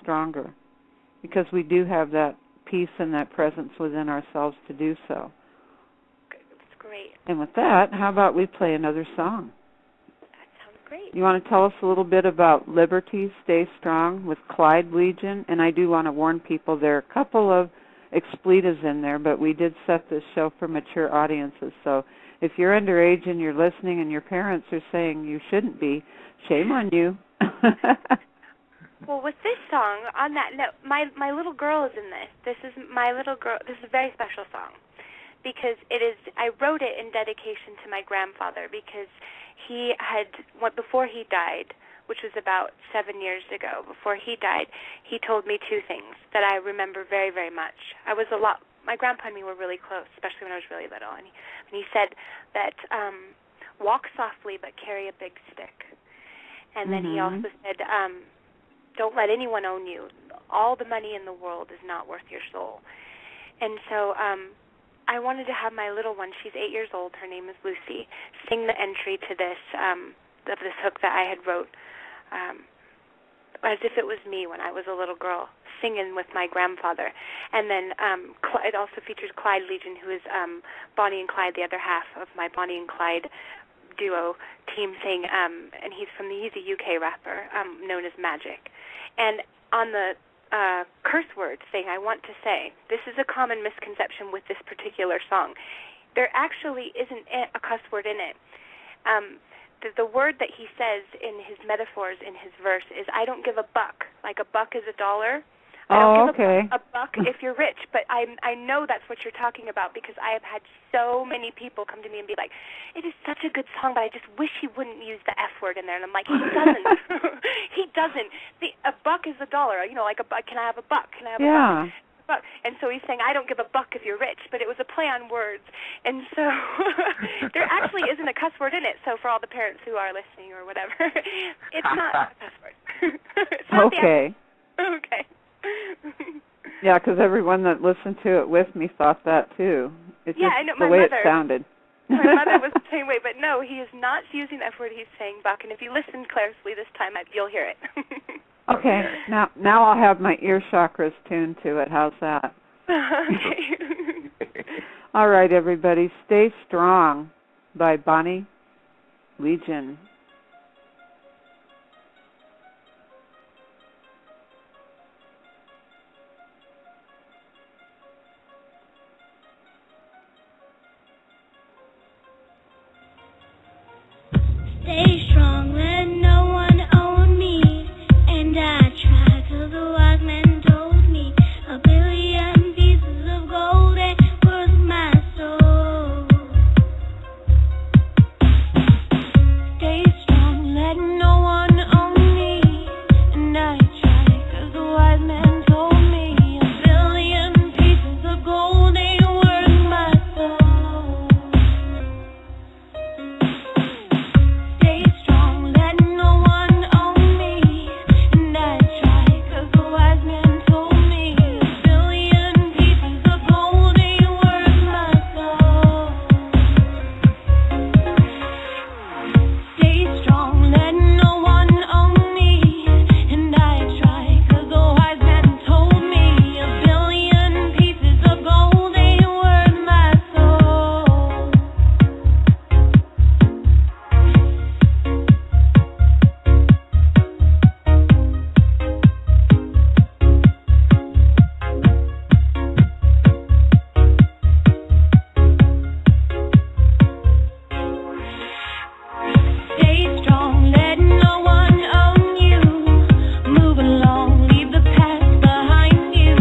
stronger, because we do have that peace and that presence within ourselves to do so. That's great. And with that, how about we play another song? That sounds great. You want to tell us a little bit about Liberty, Stay Strong with Clyde Legion? And I do want to warn people, there are a couple of expletives in there, but we did set this show for mature audiences. So if you're underage and you're listening and your parents are saying you shouldn't be, shame on you. Well, with this song, on that note, my little girl is in this. This is my little girl. This is a very special song because it is. I wrote it in dedication to my grandfather because he had, before he died, which was about 7 years ago, before he died, he told me two things that I remember very, very much. My grandpa and me were really close, especially when I was really little, and he said that walk softly but carry a big stick. And then he also said, don't let anyone own you. All the money in the world is not worth your soul. And so I wanted to have my little one, she's 8 years old, her name is Lucy, sing the entry to this, of this hook that I had wrote, as if it was me when I was a little girl, singing with my grandfather. And then it also features Clyde Legion, who is Bonnie and Clyde, the other half of my Bonnie and Clyde duo team thing, and he's a UK rapper known as Magic. And on the curse word thing, I want to say, this is a common misconception with this particular song. There actually isn't a cuss word in it. The word that he says in his metaphors in his verse is, I don't give a buck, like a buck is $1. I don't give a buck if you're rich, but I know that's what you're talking about because I have had so many people come to me and be like, it is such a good song, but I just wish he wouldn't use the F word in there. And I'm like, he doesn't. He doesn't. A buck is $1. You know, like can I have a buck? Can I have a buck? And so he's saying, I don't give a buck if you're rich, but it was a play on words. And so there actually isn't a cuss word in it. So for all the parents who are listening or whatever, it's not a cuss word. It's not okay. Okay. Yeah, because everyone that listened to it with me thought that too. It's just I know, the way it sounded. My mother was the same way, but no, he is not using the F word. He's saying buck, and if you listen closely this time, you'll hear it. Okay, now I'll have my ear chakras tuned to it. How's that? Okay. All right, everybody, Stay Strong by Bonnie Legion. Stay strong, let no one own me. And I tried till the wise men told me a billion pieces of gold ain't worth my soul. Stay strong, let no one own me. And I tried 'cause the wise men told me a billion pieces of gold ain't worth my soul. Stay strong, let no one own me. And I tried 'cause the wise men told me a billion pieces of gold ain't worth my soul. Stay strong, let no one own me. And I tried 'cause the wise men told me a billion pieces of gold ain't worth my soul. Stay strong, let no one own you. Move along, leave the past behind you.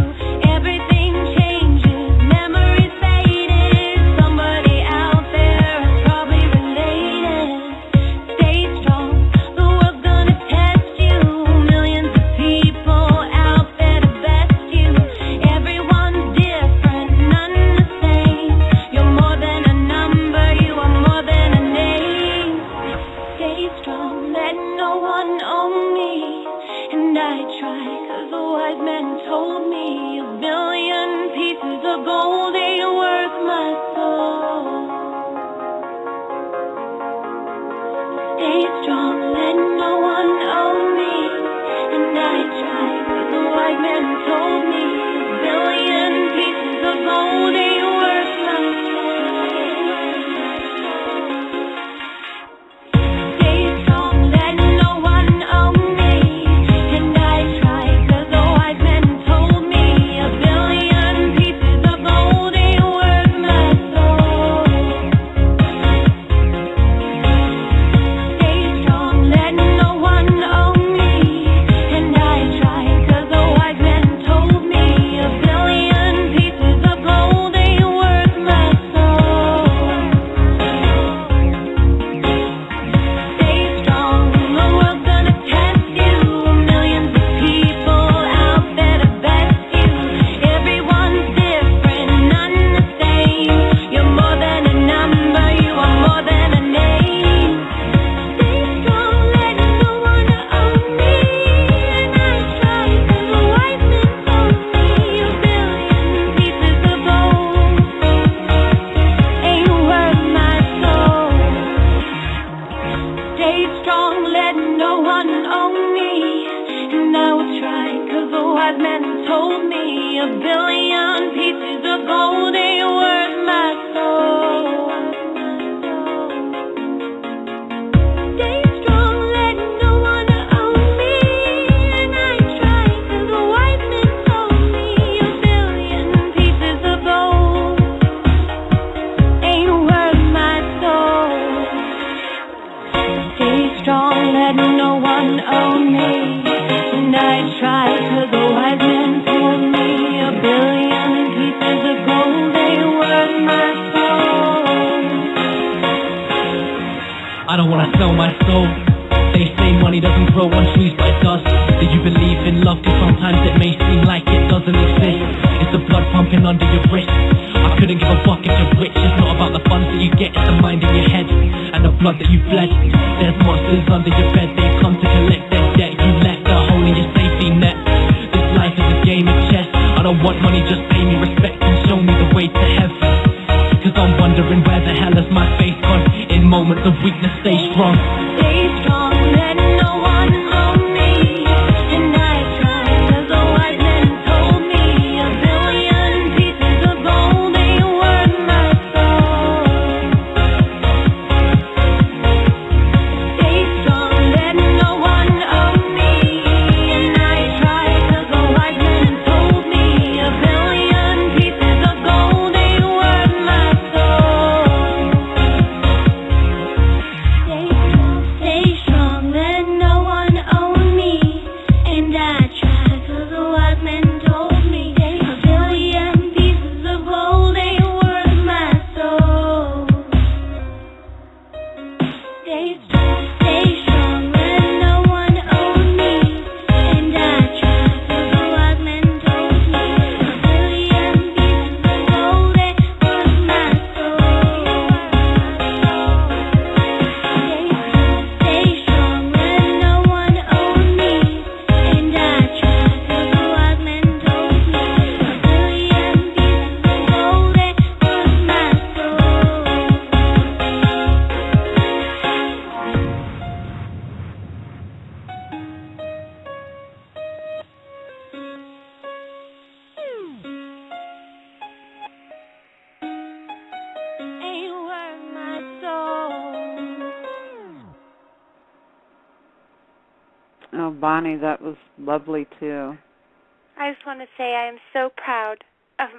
Everything changes, memories faded. Somebody out there is probably related. Stay strong, the world's gonna test you. Millions of people out there to best you. Everyone's different, none the same. You're more than a number, you are more than a name. Stay strong, let no one own me. And I tried 'cause the wise men told me a billion pieces of gold ain't worth my soul. Stay strong, let no one own me. And I tried 'cause the wise men told me a billion pieces of gold ain't worth my soul. Stay strong, let no one own me. And I tried 'cause the wise men told me a billion pieces of gold ain't worth my soul. Stay strong, let no one own me. And I tried 'cause the wise men told me a billion pieces of gold ain't worth my soul. Stay strong, the world's gonna test you. Millions of people out there to best you. Everyone's different, none the same. You're more than a number, you are more than a name. Stay strong, let no one own me. And I tried 'cause the wise men told me a billion pieces of gold ain't worth my soul. Stay strong, let no one own me. And I will try 'cause the wise men told me a billion pieces of gold ain't worth my soul. Stay strong, let no one own me. And I try 'cause the wise men told me a billion pieces of gold ain't worth my soul. Stay strong, let no one own me. And I tried 'cause the wise men told me a billion pieces of gold ain't worth my soul. I don't wanna sell my soul. They say money doesn't grow on trees, but it does. Do you believe in love? 'Cause sometimes it may seem like it doesn't exist. It's the blood pumping under your wrist. I couldn't give a fuck if you're rich. It's not about the funds that you get, it's the mind in your head and the blood that you bled. There's monsters under your bed, they come to collect their debt. You left a hole in your safety net. This life is a game of chess. I don't want money, just pay me respect and show me the way to heaven. 'Cause I'm wondering where the hell has my faith gone. In moments of weakness, stay strong. Stay strong, let no one own me. And I tried 'cause the wise men told me a billion pieces of gold ain't worth my ain't worth my soul. Oh, Bonnie, that was lovely too. I just want to say I am so proud of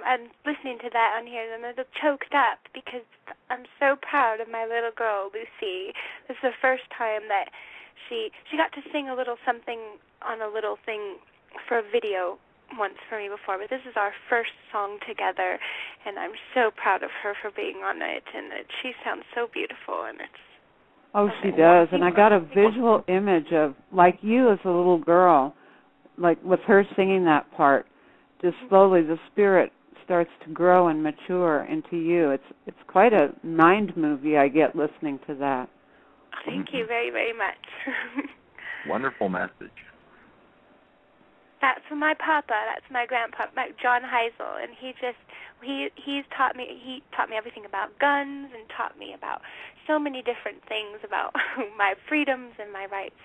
listening to that on here. I'm a little choked up because I'm so proud of my little girl, Lucy. This is the first time that she got to sing a little something on a little thing for a video once for me before, but this is our first song together, and I'm so proud of her for being on it, and she sounds so beautiful, and it's... Oh, she does, and I got a visual image of, like you as a little girl, like with her singing that part, just slowly the spirit starts to grow and mature into you. It's quite a mind movie I get listening to that. Thank you very, very much. Wonderful message. That's my papa. That's my grandpa, John Heisel, and he's taught me everything about guns and taught me about so many different things about my freedoms and my rights,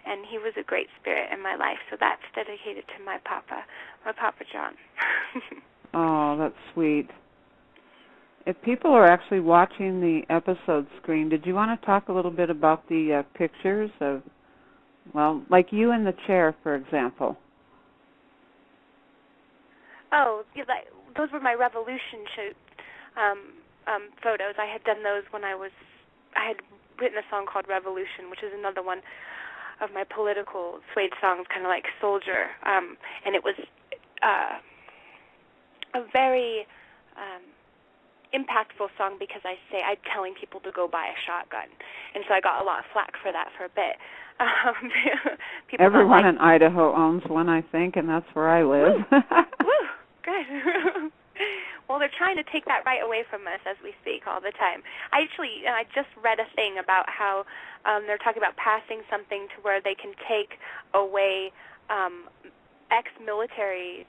and he was a great spirit in my life. So that's dedicated to my Papa John. Oh, that's sweet. If people are actually watching the episode screen, did you want to talk a little bit about the pictures of, well, like you in the chair, for example? Oh, those were my Revolution shoot photos. I had done those when I had written a song called Revolution, which is another one of my political suede songs, kind of like Soldier. And it was a very impactful song because I'm telling people to go buy a shotgun. And so I got a lot of flack for that for a bit. Everyone in Idaho owns one, I think, and that's where I live. Woo, good. Well, they're trying to take that right away from us as we speak all the time. I just read a thing about how they're talking about passing something to where they can take away ex-military's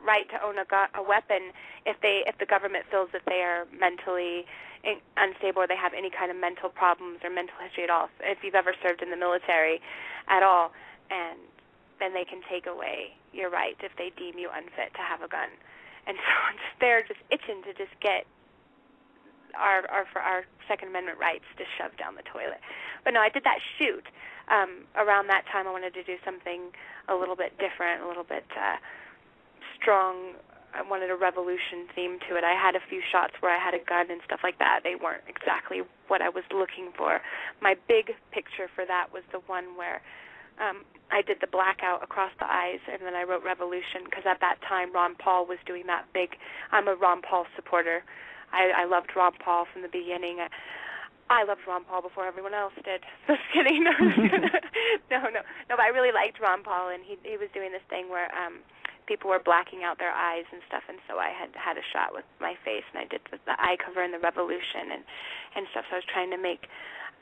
right to own a weapon if the government feels that they are mentally unstable or they have any kind of mental problems or mental history at all. If you've ever served in the military at all, and then they can take away your right if they deem you unfit to have a gun. And so they're just itching to just get our Second Amendment rights just shoved down the toilet. But no, I did that shoot. Around that time I wanted to do something a little bit different, a little bit strong. I wanted a revolution theme to it. I had a few shots where I had a gun and stuff like that. They weren't exactly what I was looking for. My big picture for that was the one where I did the blackout across the eyes, and then I wrote Revolution, because at that time Ron Paul was doing that big... I'm a Ron Paul supporter. I loved Ron Paul from the beginning. I loved Ron Paul before everyone else did. Just kidding. No, but I really liked Ron Paul, and he was doing this thing where people were blacking out their eyes and stuff, and so I had a shot with my face, and I did the eye cover and the Revolution and stuff. So I was trying to make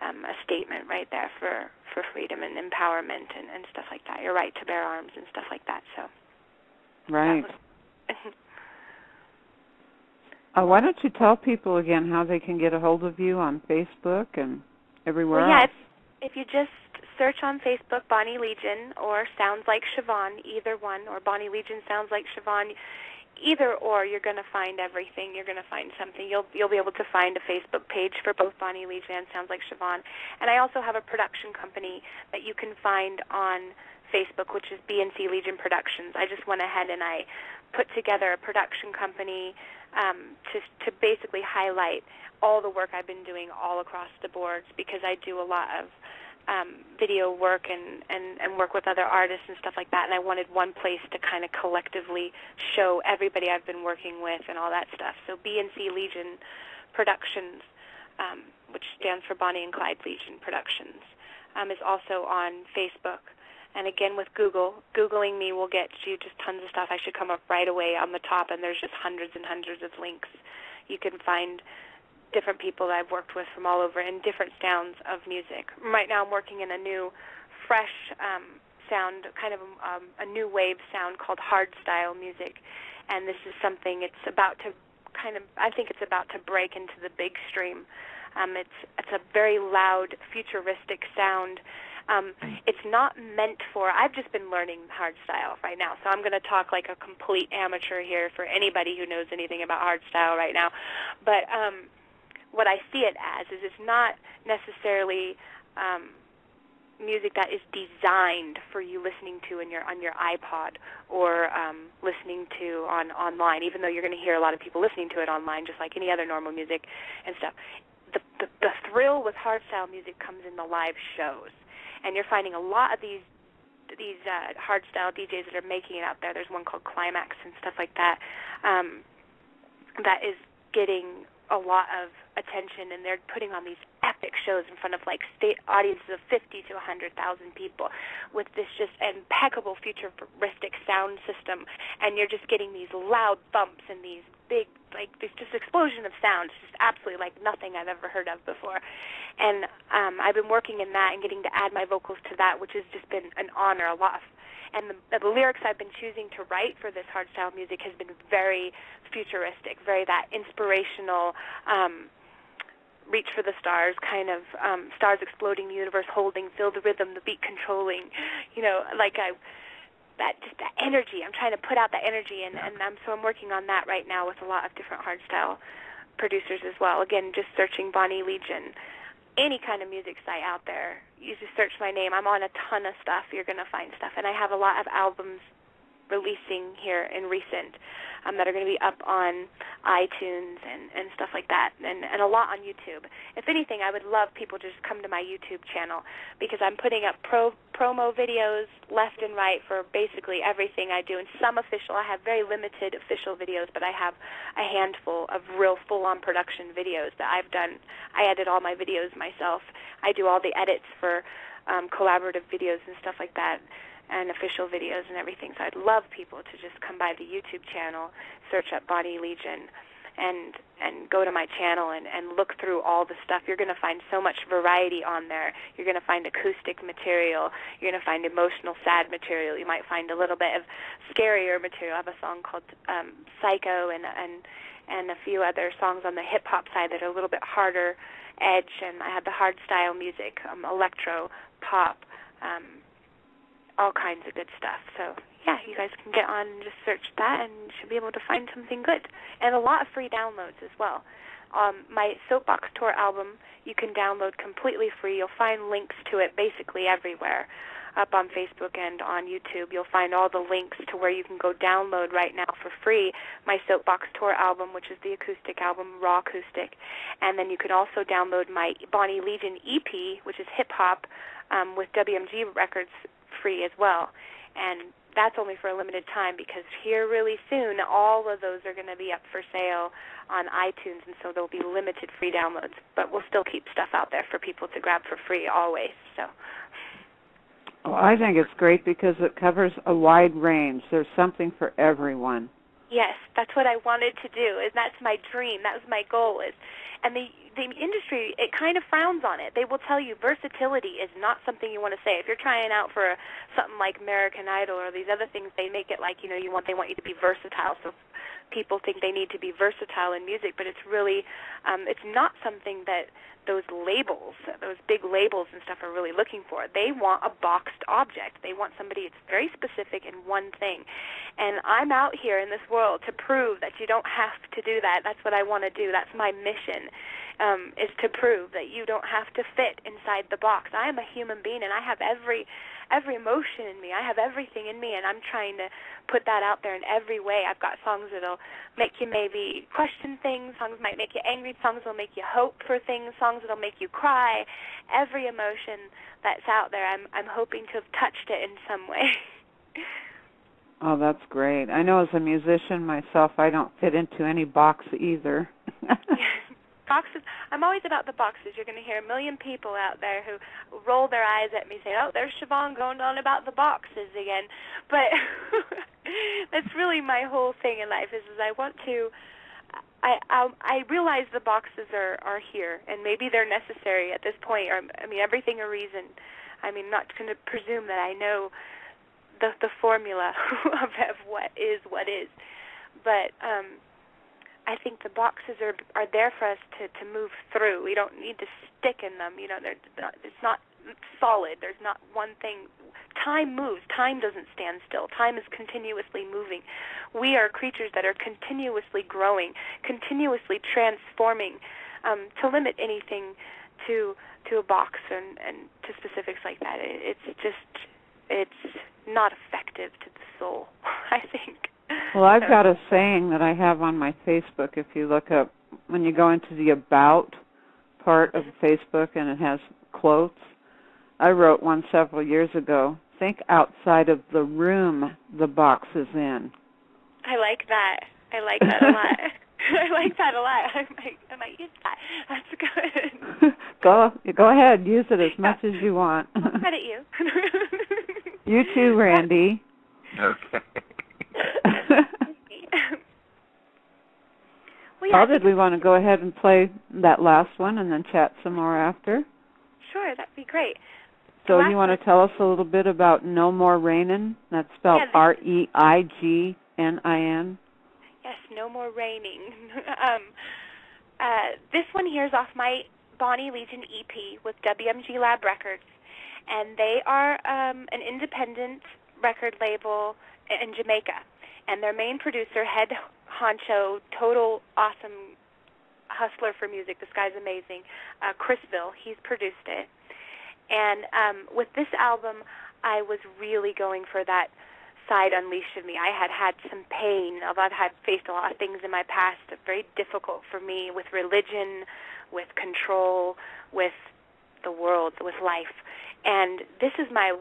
a statement right there for freedom and empowerment and stuff like that, your right to bear arms and stuff like that. So right. Why don't you tell people again how they can get a hold of you on Facebook and everywhere else? If you just search on Facebook Bonnie Legion or Sounds Like Siobhan, either one, or Bonnie Legion Sounds Like Siobhan, either or, you're going to find everything. You're going to find something. You'll be able to find a Facebook page for both Bonnie Legion and Sounds Like Siobhan. And I also have a production company that you can find on Facebook, which is BNC Legion Productions. I just went ahead and I put together a production company to basically highlight all the work I've been doing all across the boards, because I do a lot of video work and work with other artists and stuff like that, and I wanted one place to kind of collectively show everybody I've been working with and all that stuff. So BNC Legion Productions, which stands for Bonnie and Clyde Legion Productions, is also on Facebook. And again, with Googling me will get you just tons of stuff. I should come up right away on the top, and there's just hundreds and hundreds of links. You can find different people that I've worked with from all over and different sounds of music. Right now I'm working in a new, fresh sound, kind of a new wave sound called hardstyle music. And this is something it's about to I think it's about to break into the big stream. It's a very loud, futuristic sound It's not meant for, I've just been learning hardstyle right now, so I'm going to talk like a complete amateur here for anybody who knows anything about hardstyle right now. But what I see it as is it's not necessarily music that is designed for you listening to on your iPod or listening to online, even though you're going to hear a lot of people listening to it online, just like any other normal music and stuff. The thrill with hardstyle music comes in the live shows, and you're finding a lot of these hardstyle DJs that are making it out there. There's one called Climax and stuff like that that is getting a lot of attention, and they're putting on these epic shows in front of like state audiences of 50 to 100,000 people with this just impeccable futuristic sound system, and you're just getting these loud bumps and these big, like, this just explosion of sound. It's just absolutely like nothing I've ever heard of before. And I've been working in that and getting to add my vocals to that, which has just been an honor, a lot of. And the lyrics I've been choosing to write for this hardstyle music has been very futuristic, very that inspirational, reach for the stars kind of, stars exploding, the universe holding, feel the rhythm, the beat controlling, like that energy. I'm trying to put out that energy, and so I'm working on that right now with a lot of different hardstyle producers as well. Again, just searching Bonnie Legion. Any kind of music site out there, you just search my name. I'm on a ton of stuff. You're going to find stuff. And I have a lot of albums releasing here in recent that are going to be up on iTunes and stuff like that, and a lot on YouTube. If anything, I would love people to just come to my YouTube channel, because I'm putting up promo videos left and right for basically everything I do, and some official. I have very limited official videos, but I have a handful of real full-on production videos that I've done. I edit all my videos myself. I do all the edits for collaborative videos and stuff like that, and official videos and everything. So I'd love people to just come by the YouTube channel, search up Bonnie Legion, and go to my channel and look through all the stuff. You're going to find so much variety on there. You're going to find acoustic material. You're going to find emotional, sad material. You might find a little bit of scarier material. I have a song called Psycho and a few other songs on the hip-hop side that are a little bit harder edge, and I have the hardstyle music, electro, pop, all kinds of good stuff. So, yeah, you guys can get on and just search that, and you should be able to find something good. And a lot of free downloads as well. My Soapbox Tour album, you can download completely free. You'll find links to it basically everywhere, up on Facebook and on YouTube. You'll find all the links to where you can go download right now for free my Soapbox Tour album, which is the acoustic album, raw acoustic. And then you can also download my Bonnie Legion EP, which is hip-hop, with WMG Records, free as well. And that's only for a limited time, because here really soon all of those are going to be up for sale on iTunes, and so there'll be limited free downloads, but we'll still keep stuff out there for people to grab for free always. So well, I think it's great because it covers a wide range. There's something for everyone. Yes, that's what I wanted to do, and that's my dream. That was my goal. And the industry, it kind of frowns on it. They will tell you versatility is not something you want to say. If you're trying out for something like American Idol or these other things, they make it like, they want you to be versatile. So people think they need to be versatile in music, but it's really, it's not something that those labels, those big labels and stuff are really looking for. They want a boxed object. They want somebody that's very specific in one thing. And I'm out here in this world to prove that you don't have to do that. That's what I want to do. That's my mission, is to prove that you don't have to fit inside the box. I am a human being, and I have every emotion in me. I have everything in me, and I'm trying to put that out there in every way. I've got songs that'll make you maybe question things. Songs might make you angry. Songs will make you hope for things. Songs that'll make you cry. Every emotion that's out there, I'm hoping to have touched it in some way. Oh, that's great. I know as a musician myself, I don't fit into any box either. Boxes. I'm always about the boxes. You're going to hear a million people out there who roll their eyes at me saying, oh, there's Siobhan going on about the boxes again. But that's really my whole thing in life is I want to, I realize the boxes are here, and maybe they're necessary at this point. Or, everything a reason. Not going to presume that I know the formula of what is. But I think the boxes are there for us to move through. We don't need to stick in them. It's not solid. There's not one thing. Time moves. Time doesn't stand still. Time is continuously moving. We are creatures that are continuously growing, continuously transforming. To limit anything to a box and to specifics like that, it's not effective to the soul, I think. Well, I've got a saying that I have on my Facebook. If you look up, when you go into the About part of Facebook and it has quotes, I wrote one several years ago, think outside of the room the box is in. I like that. I like that a lot. I like that a lot. I might use that. That's good. Go ahead. Use it as much as you want. I'll credit you. You too, Randy. Okay. Well, yeah, Did we want to go ahead and play that last one and then chat some more after? Sure, that'd be great. So you want to tell us a little bit about No More Rainin'? That's spelled REIGNIN. Yes, No More Raining. This one here is off my Bonnie Legion EP with WMG Lab Records, and they are an independent record label in Jamaica. And their main producer, head honcho, total awesome hustler for music, this guy's amazing, Chrisville, he's produced it. And with this album, I was really going for that side unleashed in me. I had some pain. I've had faced a lot of things in my past that are very difficult for me with religion, with control, with the world, with life. And this was my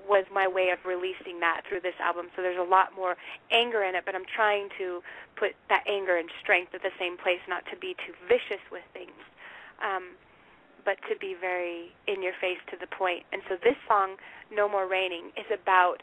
way of releasing that through this album. So there's a lot more anger in it, but I'm trying to put that anger and strength at the same place, not to be too vicious with things, but to be very in your face, to the point. And so this song, No More Raining, is about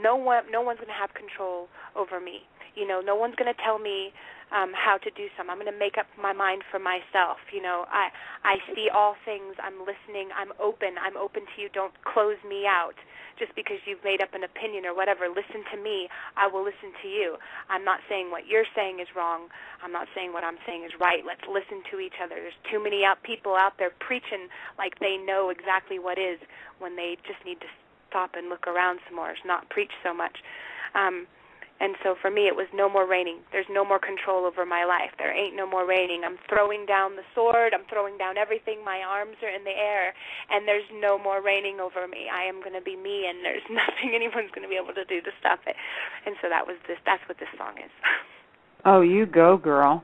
no one's going to have control over me. You know, no one's going to tell me how to do something. I'm going to make up my mind for myself. You know, I see all things. I'm listening. I'm open to you. Don't close me out just because you've made up an opinion or whatever. Listen to me. I will listen to you. I'm not saying what you're saying is wrong. I'm not saying what I'm saying is right. Let's listen to each other. There's too many people out there preaching like they know exactly what is, when they just need to stop and look around some more. It's not preach so much. And so for me, it was no more raining. There's no more control over my life. There ain't no more raining. I'm throwing down the sword. I'm throwing down everything. My arms are in the air, and there's no more raining over me. I am going to be me, and there's nothing anyone's going to be able to do to stop it. And so that's what this song is. Oh, you go, girl.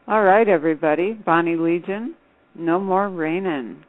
All right, everybody. Bonnie Legion, No More Rainin'.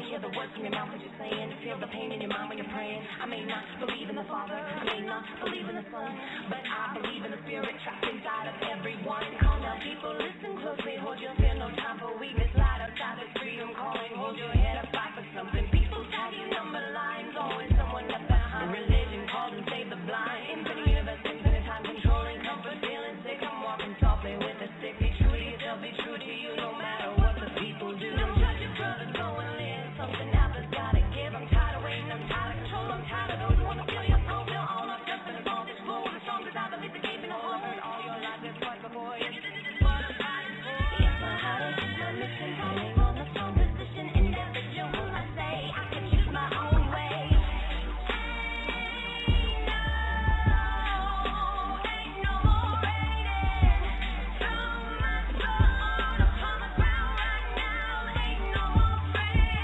Hear the words from your mouth as you're saying. Feel the pain in your mind when you're praying. I may not believe in the Father, I may not believe in the Son, but I believe in the Spirit trapped inside of everyone. Calm down, people, listen closely. Hold your fear, no time for weakness. Light up, God is freedom calling. Hold your head up, fight for something. People tag you, number lines. Always someone left behind. Religion called and saved the blind. Infinite universe, infinite time, controlling comfort, feeling sick. I'm walking softly with a stick. Be true to yourself, be true to you, no matter what the people do. Don't judge your brother, go and live. Something happens, gotta give. I'm tired of waiting, I'm tired of control, I'm tired of those who want to feel your soul. Feel all up, just and all this flow. The strongest I believe the game in the whole world. All your life is twice before you. This is what I'm fighting for. It's my heart, it's my mission. Calling on the strong position. Individual, I say I can choose my own way. Ain't no more raining from my soul upon the ground right now. Ain't no more pain.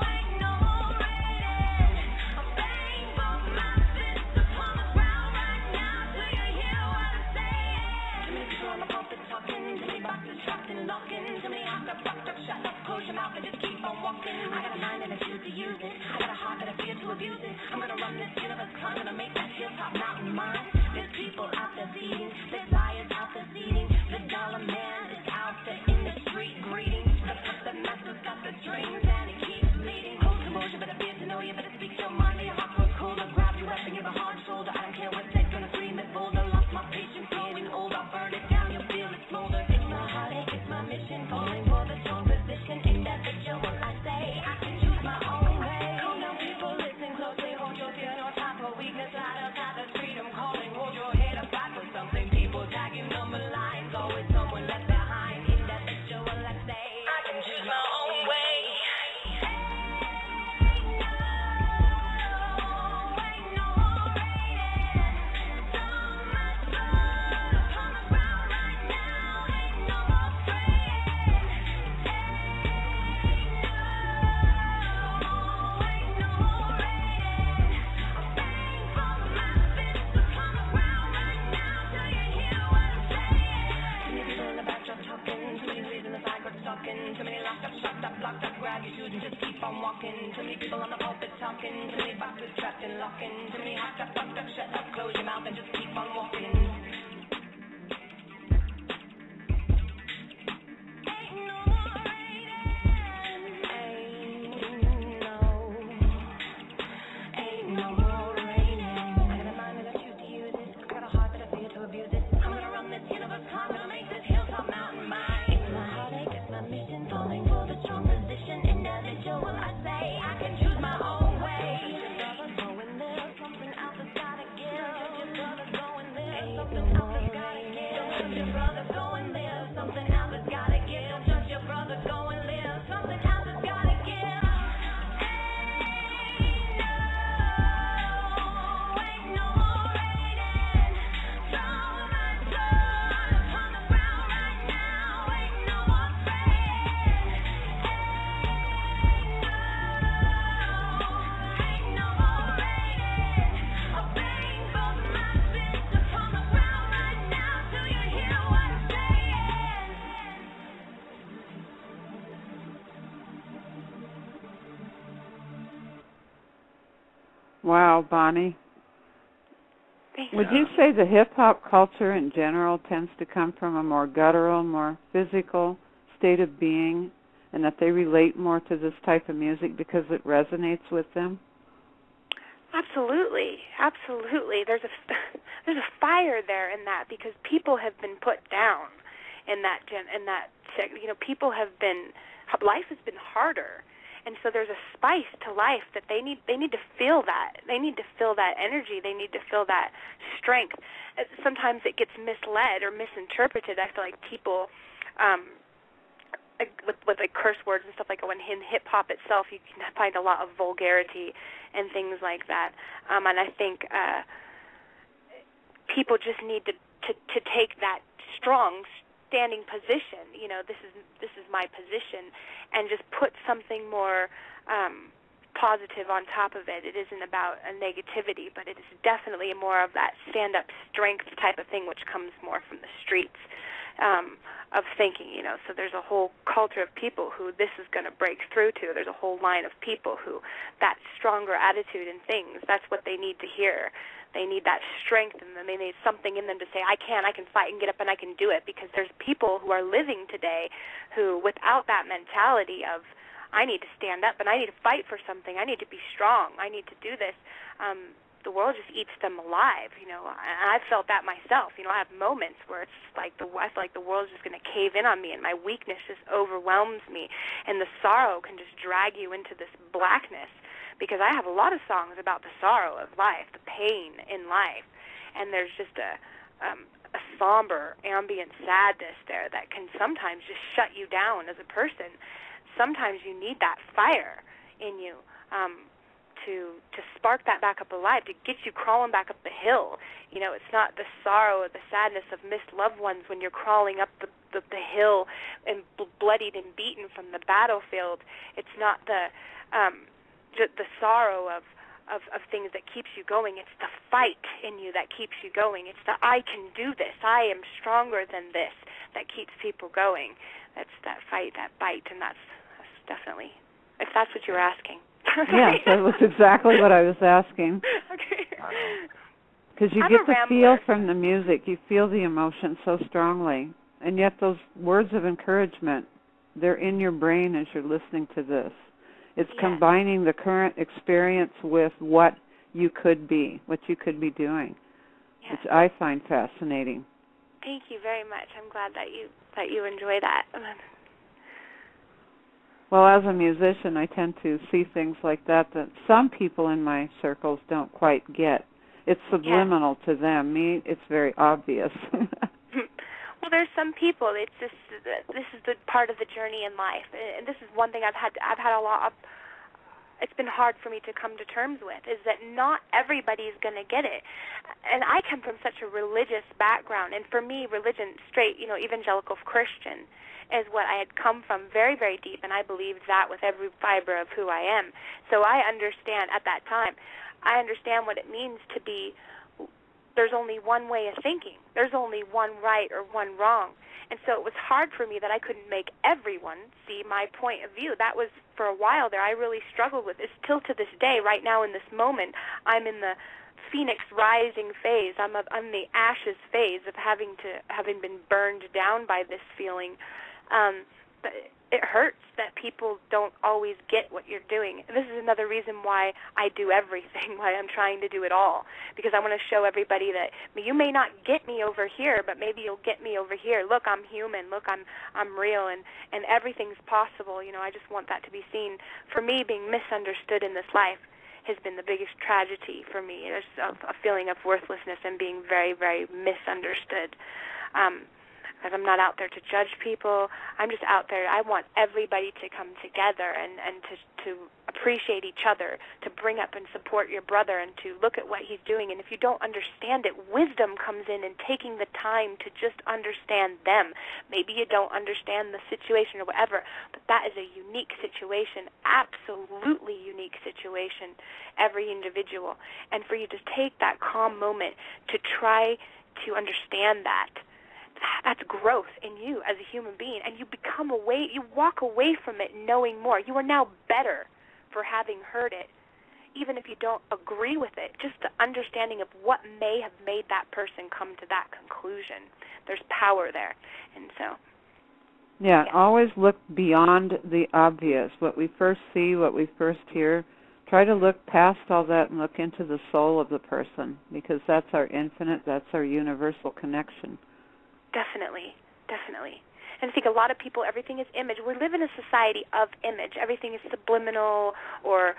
Ain't no more raining. I'm banging both my fists upon the ground right now. Do you hear what I'm saying? Too many people on the pulpit talking. Too many boxes trapped and locking. Too many hopped up, rocked up, shut up. Close your mouth and just keep on walking. I got a mind and I choose to use it. I got a heart that I fear to abuse it. I'm gonna run this universe, climb, gonna make that hilltop mountain mine. There's people out there feeding. There's liars out there seeding. The dollar man is out there in the street greeting. The puppet master's got the strings and it keeps bleeding. Hold composure, better fear to know you better speak your mind. Your heart grows colder. Grab your weapon, you're a hard shoulder. I don't care what they're gonna scream it bolder. Lost my patience, getting old. I'll burn it down. Wow, Bonnie. Thank Would you say the hip-hop culture in general tends to come from a more guttural, more physical state of being, and that they relate more to this type of music because it resonates with them? Absolutely, absolutely. There's a fire there in that because people have been put down in that people have been, life has been harder, and so there's a spice to life that they need to feel that. They need to feel that energy. They need to feel that strength. Sometimes it gets misled or misinterpreted. I feel like people with like curse words and stuff like that. When in hip hop itself, you can find a lot of vulgarity and things like that. And I think people just need to take that strong standing position. You know, this is my position, and just put something more positive on top of it. It isn't about a negativity, but it is definitely more of that stand-up strength type of thing, which comes more from the streets. Of thinking, you know, so there's a whole culture of people who this is going to break through to. There's a whole line of people who that stronger attitude and things, that's what they need to hear. They need that strength, and then they need something in them to say, I can fight and get up and I can do it, because there's people who are living today who, without that mentality of, I need to stand up and I need to fight for something, I need to be strong, I need to do this, the world just eats them alive, you know. And I've felt that myself. You know, I have moments where it's just like I feel like the world's just going to cave in on me, and my weakness just overwhelms me, and the sorrow can just drag you into this blackness, because I have a lot of songs about the sorrow of life, the pain in life, and there's just a somber, ambient sadness there that can sometimes just shut you down as a person. Sometimes you need that fire in you, to spark that back up alive, to get you crawling back up the hill. You know, it's not the sorrow or the sadness of missed loved ones when you're crawling up the hill and bloodied and beaten from the battlefield. It's not the sorrow of things that keeps you going. It's the fight in you that keeps you going. It's the I can do this, I am stronger than this, that keeps people going. That's that fight, that bite, and that's definitely, if that's what you were asking. Yes, that was exactly what I was asking. Okay. Because you get the feel from the music, you feel the emotion so strongly, and yet those words of encouragement, they're in your brain as you're listening to this. It's combining the current experience with what you could be, what you could be doing, which I find fascinating. Thank you very much. I'm glad that you enjoy that. Well, as a musician, I tend to see things like that some people in my circles don't quite get. It's subliminal to them. Me, it's very obvious. Well, there's some people. It's just this is the part of the journey in life, and this is one thing I've had a lot of. It's been hard for me to come to terms with, is that not everybody's going to get it. And I come from such a religious background, and for me, religion, straight, evangelical Christian, is what I had come from very, very deep, and I believed that with every fiber of who I am. So I understand at that time, I understand what it means to be, there's only one way of thinking. There's only one right or one wrong. And so it was hard for me that I couldn't make everyone see my point of view. That was, for a while there, I really struggled with. It's still to this day, right now in this moment, I'm in the phoenix rising phase. I'm the ashes phase of having been burned down by this feeling. But it hurts that people don't always get what you're doing. This is another reason why I do everything, why I'm trying to do it all, because I want to show everybody that you may not get me over here, but maybe you'll get me over here. Look, I'm human. Look, I'm real, and everything's possible. I just want that to be seen. For me, being misunderstood in this life has been the biggest tragedy for me. There's a feeling of worthlessness and being very, very misunderstood. Because I'm not out there to judge people. I'm just out there. I want everybody to come together and to appreciate each other, to bring up and support your brother, and to look at what he's doing. And if you don't understand it, wisdom comes in taking the time to just understand them.Maybe you don't understand the situation or whatever, but that is a unique situation, absolutely unique situation, every individual. And for you to take that calm moment to try to understand that's growth in you as a human being, and you walk away from it knowing more. You are now better for having heard it, even if you don't agree with it, just the understanding of what may have made that person come to that conclusion. There's power there. And so always look beyond the obvious, what we first see, what we first hear. Try to look past all that and look into the soul of the person, because that's our infinite, that's our universal connection. Definitely. And I think a lot of people, everything is image. We live in a society of image. Everything is subliminal, or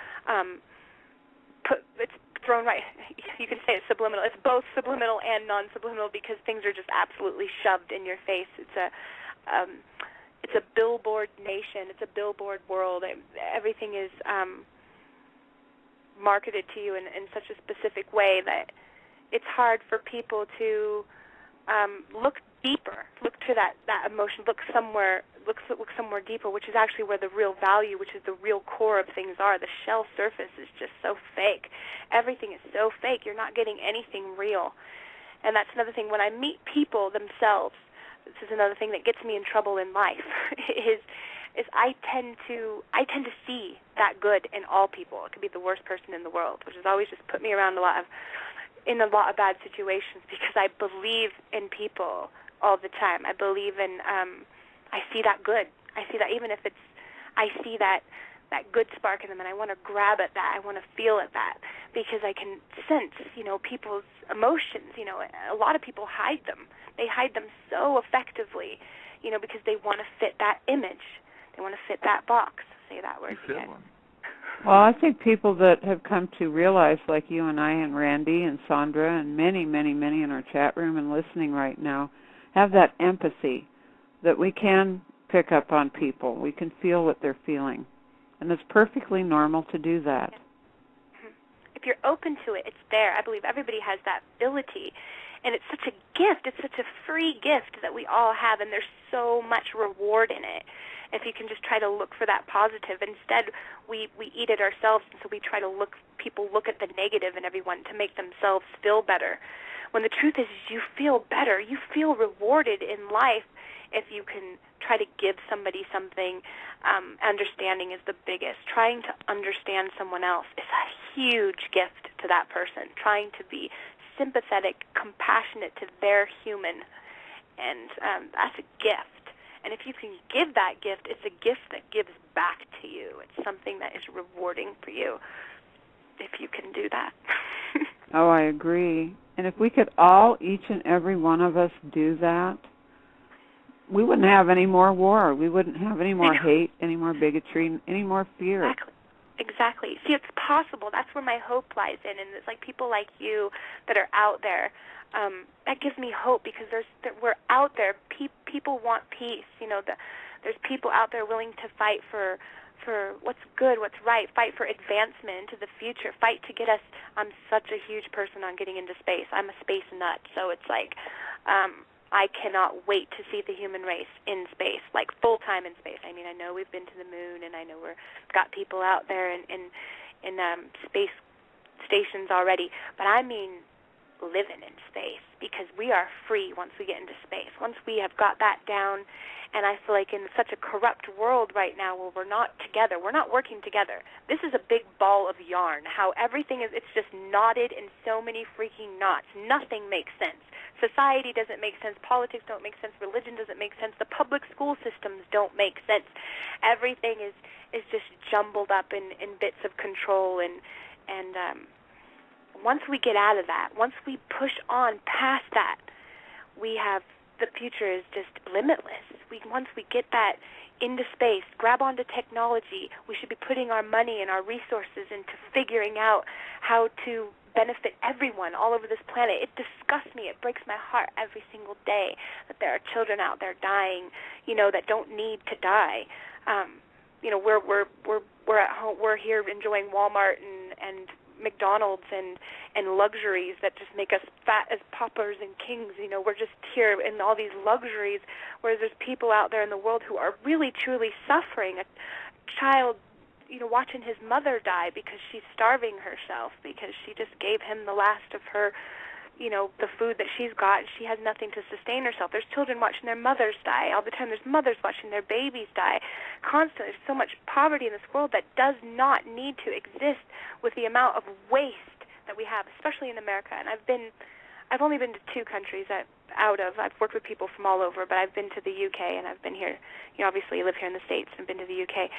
it's thrown right. You can say it's subliminal. It's both subliminal and non-subliminal, because things are just absolutely shoved in your face. It's a billboard nation. It's a billboard world. Everything is marketed to you in such a specific way that it's hard for people to look deeper, look to that emotion, look somewhere deeper, which is actually where the real value, which is the real core of things are. The shell surface is just so fake. Everything is so fake. You're not getting anything real. And that's another thing. When I meet people themselves, this is another thing that gets me in trouble in life, is I tend to see that good in all people. It could be the worst person in the world, which has always just put me around a lot of bad situations, because I believe in people all the time. I believe in, I see that good. I see that even if I see that good spark in them, and I want to grab at that. I want to feel at that, because I can sense, people's emotions. A lot of people hide them. They hide them so effectively, because they want to fit that image. They want to fit that box. Say that word again. Well, I think people that have come to realize, like you and I and Randy and Sandra and many, many, many in our chat room and listening right now, have that empathy that we can pick up on people. We can feel what they're feeling. And it's perfectly normal to do that. If you're open to it, it's there. I believe everybody has that ability. And it's such a gift. It's such a free gift that we all have, and there's so much reward in it. If you can just try to look for that positive. Instead, we eat it ourselves, and so we try to look at the negative in everyone to make themselves feel better. When the truth is you feel better, you feel rewarded in life if you can try to give somebody something. Understanding is the biggest. Trying to understand someone else is a huge gift to that person. Trying to be sympathetic, compassionate to their human, and that's a gift. And if you can give that gift, it's a gift that gives back to you. It's something that is rewarding for you if you can do that. Oh, I agree. And if we could all, each and every one of us, do that, we wouldn't have any more war. We wouldn't have any more hate, any more bigotry, any more fear. Exactly. See, it's possible. That's where my hope lies in, and it's like people like you that are out there. That gives me hope because we're out there. People want peace. You know, there's people out there willing to fight for what's good, what's right, fight for advancement into the future, fight to get us. I'm such a huge person on getting into space. I'm a space nut, so it's like I cannot wait to see the human race in space, like full-time in space. I mean, I know we've been to the moon, and I know we've got people out there in space stations already, but I mean living in space, because we are free once we get into space, once we have got that down. And I feel like in such a corrupt world right now where we're not together, we're not working together. This is a big ball of yarn, how everything is, it's just knotted in so many freaking knots. Nothing makes sense. Society doesn't make sense. Politics don't make sense. Religion doesn't make sense. The public school systems don't make sense. Everything is just jumbled up in bits of control. And once we get out of that, once we push on past that, we have, the future is just limitless. Once we get that into space, grab onto technology, we should be putting our money and our resources into figuring out how to benefit everyone all over this planet. It disgusts me. It breaks my heart every single day that there are children out there dying, you know, that don't need to die. You know, we're at home. We're here enjoying Walmart and McDonald's and luxuries that just make us fat as paupers and kings. You know, we're just here in all these luxuries, whereas there's people out there in the world who are really, truly suffering. A child, you know, watching his mother die because she's starving herself because she just gave him the last of her, you know, the food that she's got, and she has nothing to sustain herself. There's children watching their mothers die all the time. There's mothers watching their babies die constantly. There's so much poverty in this world that does not need to exist with the amount of waste that we have, especially in America. And I've only been to 2 countries I've worked with people from all over, but I've been to the UK, and I've been here, you know, obviously I live here in the States and been to the UK.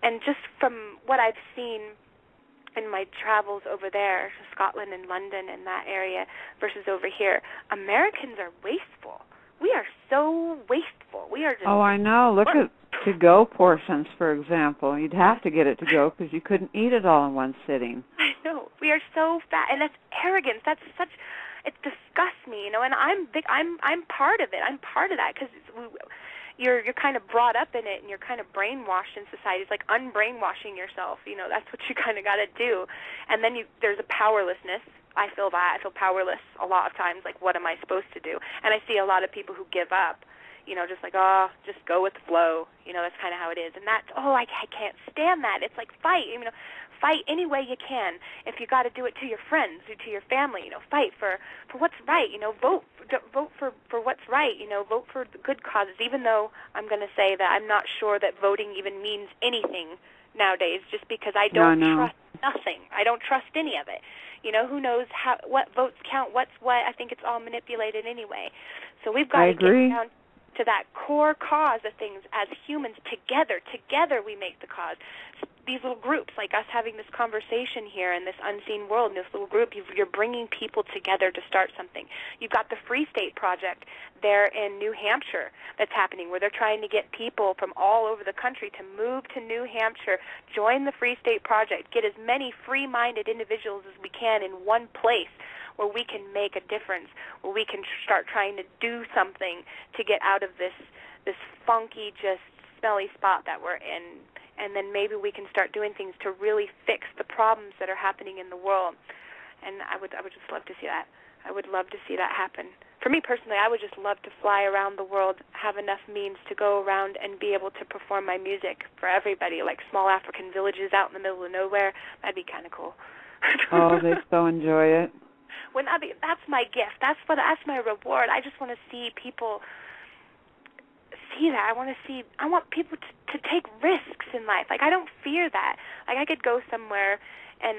And just from what I've seen in my travels over there, Scotland and London and that area versus over here, Americans are wasteful. We are so wasteful. We are just... Oh, I know. Look at to-go portions, for example. You'd have to get it to go because you couldn't eat it all in one sitting. I know. We are so fat, and that's arrogance. That's such... It disgusts me, you know, and I'm part of it. I'm part of that because you're kind of brought up in it, and you're kind of brainwashed in society. It's like unbrainwashing yourself. You know, that's what you kind of got to do. And then there's a powerlessness. I feel that. I feel powerless a lot of times. Like, what am I supposed to do? And I see a lot of people who give up. You know, just like, just go with the flow. You know, that's kind of how it is. And that's, I can't stand that. It's like fight. You know, fight any way you can. If you got to do it to your friends or to your family, you know, fight for what's right. You know, vote for what's right. You know, vote for the good causes. Even though I'm going to say that I'm not sure that voting even means anything nowadays, just because I don't trust nothing. I don't trust any of it. You know, who knows what votes count, what's what. I think it's all manipulated anyway. So we've got to get down to that core cause of things as humans. Together we make the cause. These little groups, like us having this conversation here in this unseen world, in this little group, you're bringing people together to start something. You've got the Free State Project there in New Hampshire that's happening, where they're trying to get people from all over the country to move to New Hampshire, join the Free State Project, get as many free-minded individuals as we can in one place where we can make a difference, where we can start trying to do something to get out of this funky, just smelly spot that we're in. And then maybe we can start doing things to really fix the problems that are happening in the world. And I would just love to see that. I would love to see that happen. For me personally, I would just love to fly around the world, have enough means to go around and be able to perform my music for everybody, like small African villages out in the middle of nowhere. That'd be kind of cool. Oh, they so enjoy it. That's my gift. That's my reward. I just want to see people see that. I want people to take risks in life. Like, I don't fear that. Like, I could go somewhere and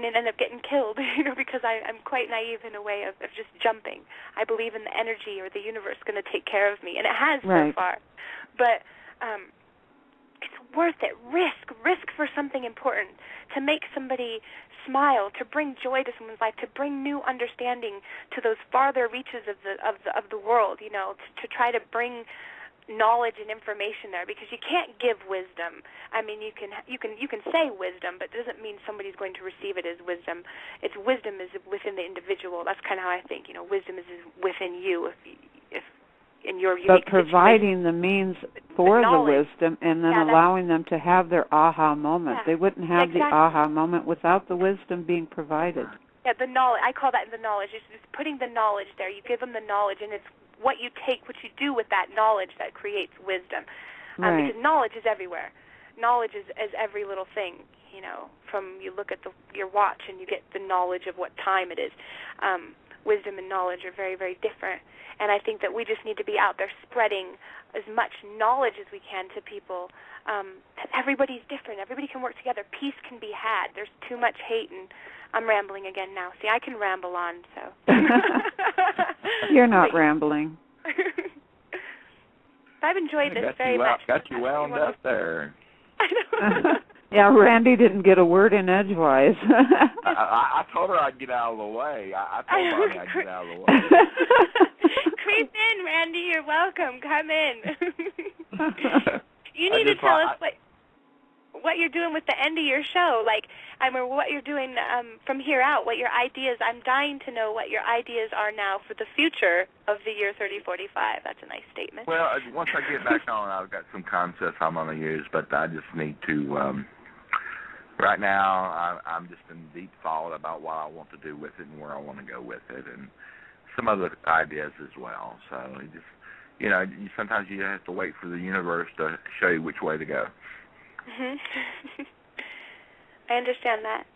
then end up getting killed, you know, because I'm quite naive in a way of just jumping. I believe in the energy or the universe going to take care of me, and it has so far. But it's worth it. Risk for something important, to make somebody smile, to bring joy to someone's life, to bring new understanding to those farther reaches of the world. You know, to try to bring knowledge and information there, because you can't give wisdom. I mean, you can say wisdom, but it doesn't mean somebody's going to receive it as wisdom. It's wisdom is within the individual. That's kind of how I think. You know, wisdom is within you if in your unique But providing situation. the means for the wisdom and then allowing them to have their aha moment. They wouldn't have the aha moment without the wisdom being provided. Yeah, the knowledge. I call that the knowledge. It's just putting the knowledge there. You give them the knowledge, and it's what you do with that knowledge that creates wisdom. Right. Because knowledge is everywhere. Knowledge is every little thing. You know, from you look at your watch and you get the knowledge of what time it is. Wisdom and knowledge are very, very different. And I think that we just need to be out there spreading as much knowledge as we can to people, that everybody's different. Everybody can work together. Peace can be had. There's too much hate, and I'm rambling again now. See, I can ramble on, so. You're not rambling. I've enjoyed this very much. Got you wound up there. I know. Yeah, Randy didn't get a word in edgewise. I told her I'd get out of the way. I told Bonnie I'd get out of the way. Creep in, Randy. You're welcome. Come in. You need to tell us what you're doing with the end of your show. Like, I mean, what you're doing from here out, what your ideas. I'm dying to know what your ideas are now for the future of the year 3045. That's a nice statement. Well, once I get back on, I've got some concepts I'm going to use, but I just need to, right now, I'm just in deep thought about what I want to do with it and where I want to go with it, and some other ideas as well. So, sometimes you have to wait for the universe to show you which way to go. Mhm. I understand that.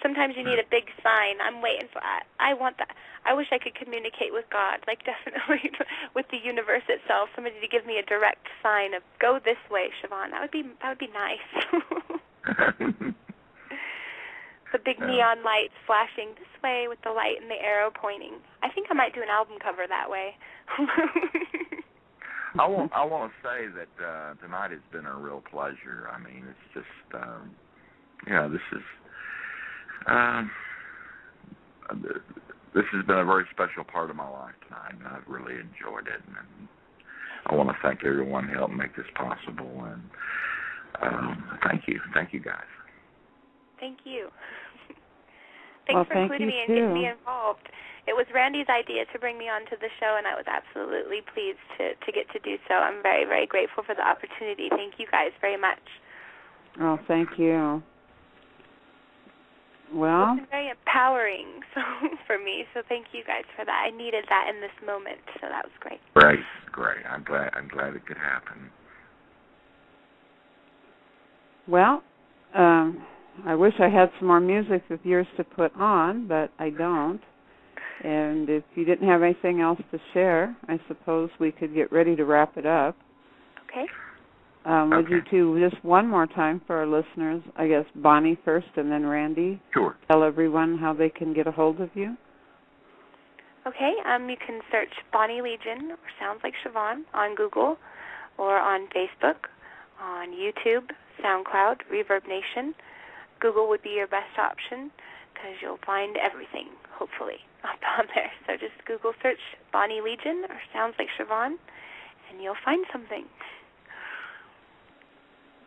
Sometimes you need a big sign. I'm waiting for. I want that. I wish I could communicate with God, like definitely with the universe itself. Somebody to give me a direct sign of go this way, Siobhan. That would be nice. The big neon lights flashing this way with the light and the arrow pointing. I think I might do an album cover that way. I want to say that tonight has been a real pleasure. I mean, it's just, this has been a very special part of my life tonight, and I've really enjoyed it. And I want to thank everyone who helped make this possible. And thank you guys. Thank you. Thanks for including me and getting me involved. It was Randy's idea to bring me onto the show, and I was absolutely pleased to get to do so. I'm very, very grateful for the opportunity. Thank you guys very much. Oh, thank you. Well, it's been very empowering for me, so thank you guys for that. I needed that in this moment, so that was great. Great. I'm glad it could happen. Well, I wish I had some more music of yours to put on, but I don't. And if you didn't have anything else to share, I suppose we could get ready to wrap it up. Okay. Would you two, just one more time for our listeners, I guess Bonnie first and then Randy? Sure. Tell everyone how they can get a hold of you. Okay. You can search Bonnie Legion or Sounds Like Siobhan on Google or on Facebook, on YouTube, SoundCloud, Reverb Nation. Google would be your best option because you'll find everything, hopefully, up on there. So just Google search Bonnie Legion or Sounds Like Siobhan, and you'll find something.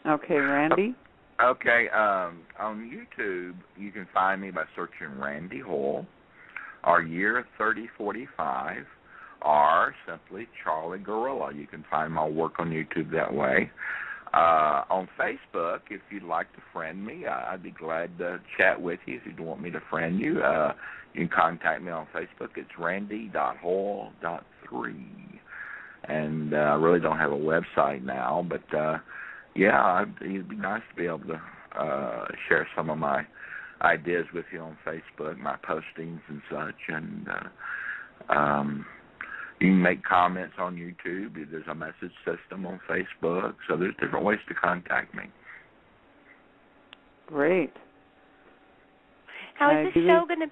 Okay, Randy? Okay, on YouTube, you can find me by searching Randy Hall, or Year 3045, or simply Charlie Gorilla. You can find my work on YouTube that way. On Facebook, if you'd like to friend me, I'd be glad to chat with you. If you want me to friend you, you can contact me on Facebook. It's randy.hall.3. And I really don't have a website now, but it'd be nice to be able to share some of my ideas with you on Facebook, my postings and such. And you can make comments on YouTube. There's a message system on Facebook. So there's different ways to contact me. Great. Now, is this show going to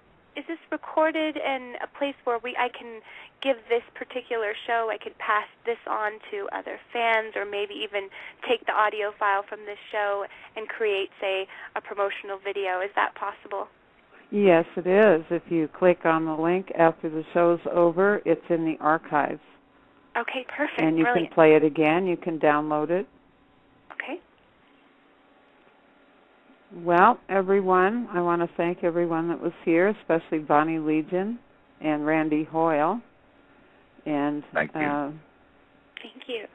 recorded in a place where I can give this particular show, I could pass this on to other fans, or maybe even take the audio file from this show and create, say, a promotional video? Is that possible? Yes, it is. If you click on the link after the show's over, it's in the archives. Okay, perfect. And you Brilliant. can play it again. You can download it. Okay. Well, everyone, I want to thank everyone that was here, especially Bonnie Legion and Randy Hoyle. And Thank you. Thank you.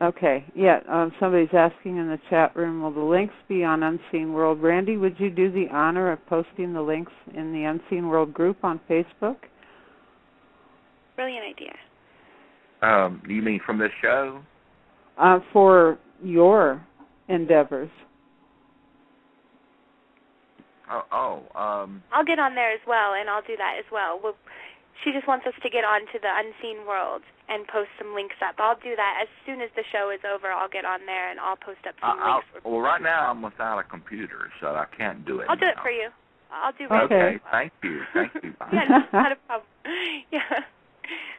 Okay, yeah, somebody's asking in the chat room, will the links be on Unseen World? Randy, would you do the honor of posting the links in the Unseen World group on Facebook? Brilliant idea. You mean from this show? For your endeavors. I'll get on there as well, and I'll do that as well. She just wants us to get on to the Unseen World and post some links up. I'll do that as soon as the show is over. I'll get on there, and I'll post up some links. Well, right now I'm without a computer, so I can't do it. I'll do it for you. I'll do it. Okay, thank you. Thank you. Yeah, not a problem. Yeah.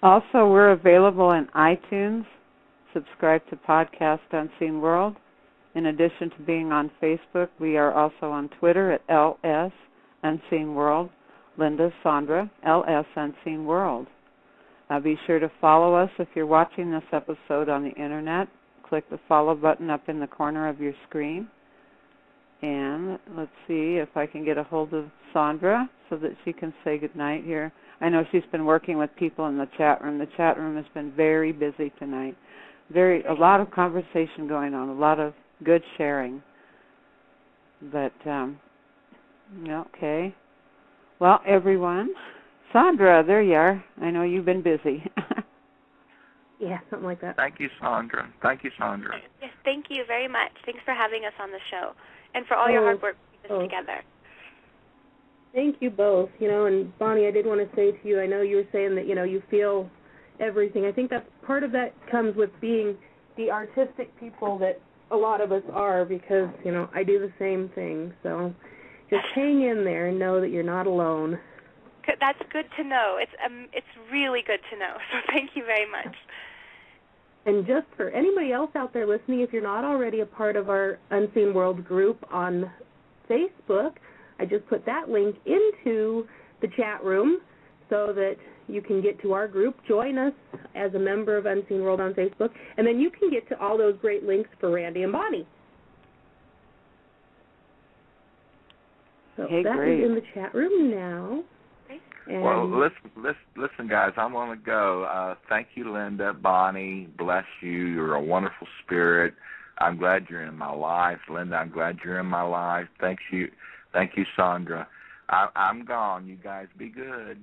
Also, we're available in iTunes. Subscribe to Podcast Unseen World. In addition to being on Facebook, we are also on Twitter at LS Unseen World. Linda, Sandra, LS Unseen World. Be sure to follow us if you're watching this episode on the Internet. Click the follow button up in the corner of your screen. And let's see if I can get a hold of Sandra so that she can say goodnight here. I know she's been working with people in the chat room. The chat room has been very busy tonight. A lot of conversation going on, a lot of good sharing. But, okay. Well, everyone, Sandra, there you are. I know you've been busy. Yeah, something like that. Thank you, Sandra. Thank you, Sandra. Yes, thank you very much. Thanks for having us on the show and for all your hard work putting this together. Thank you both. And Bonnie, I did want to say to you, I know you were saying that, you feel everything. I think that part of that comes with being the artistic people that a lot of us are, because, I do the same thing. So just hang in there and know that you're not alone. That's good to know. It's really good to know. So thank you very much. And just for anybody else out there listening, if you're not already a part of our Unseen World group on Facebook, I just put that link into the chat room so that you can get to our group. Join us as a member of Unseen World on Facebook, and then you can get to all those great links for Randy and Bonnie. So that is in the chat room now. And well, listen, guys, I'm going to go. Thank you, Linda, Bonnie. Bless you. You're a wonderful spirit. I'm glad you're in my life. Linda, I'm glad you're in my life. Thank you, Sandra. I'm gone. You guys be good.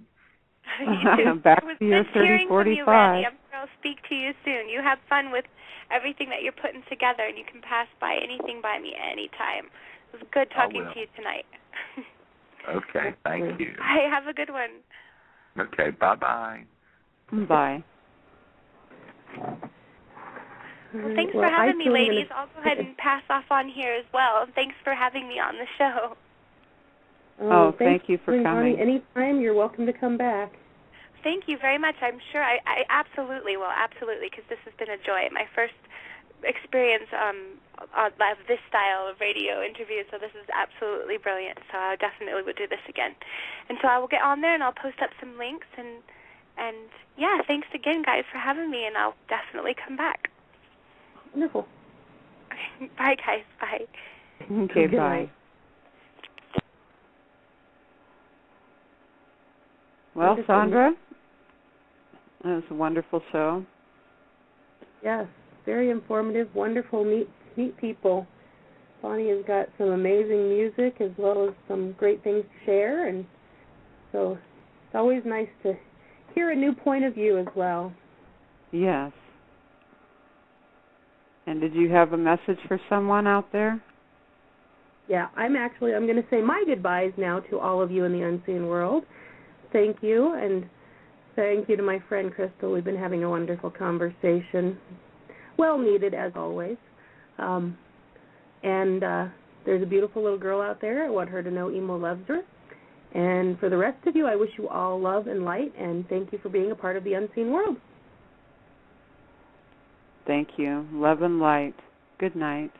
Back it was to your good hearing 3045. from you, Randy. I'm sure I'll speak to you soon. You have fun with everything that you're putting together, and you can pass by anything by me anytime. It was good talking to you tonight. Okay, thank you. Bye. Have a good one. Okay, bye-bye. Bye. Well, thanks for having me, ladies. I'll go ahead and pass off on here as well. Thanks for having me on the show. Oh, thank you for coming. Anytime, you're welcome to come back. Thank you very much. I'm sure I absolutely will, absolutely, because this has been a joy. My first experience of this style of radio interview, so this is absolutely brilliant. So I definitely would do this again. And so I will get on there and I'll post up some links and yeah, thanks again, guys, for having me, and I'll definitely come back. Wonderful. Bye, guys. Bye. Okay, bye. Well, Sandra, that was a wonderful show. Yes, very informative, wonderful, neat people. Bonnie has got some amazing music as well as some great things to share, and so it's always nice to hear a new point of view as well. Yes. And did you have a message for someone out there? Yeah, I'm going to say my goodbyes now to all of you in the Unseen World. Thank you, and thank you to my friend Crystal. We've been having a wonderful conversation. Well needed, as always. And there's a beautiful little girl out there. I want her to know Emo loves her. And for the rest of you, I wish you all love and light, and thank you for being a part of the unseen world. Thank you. Love and light. Good night.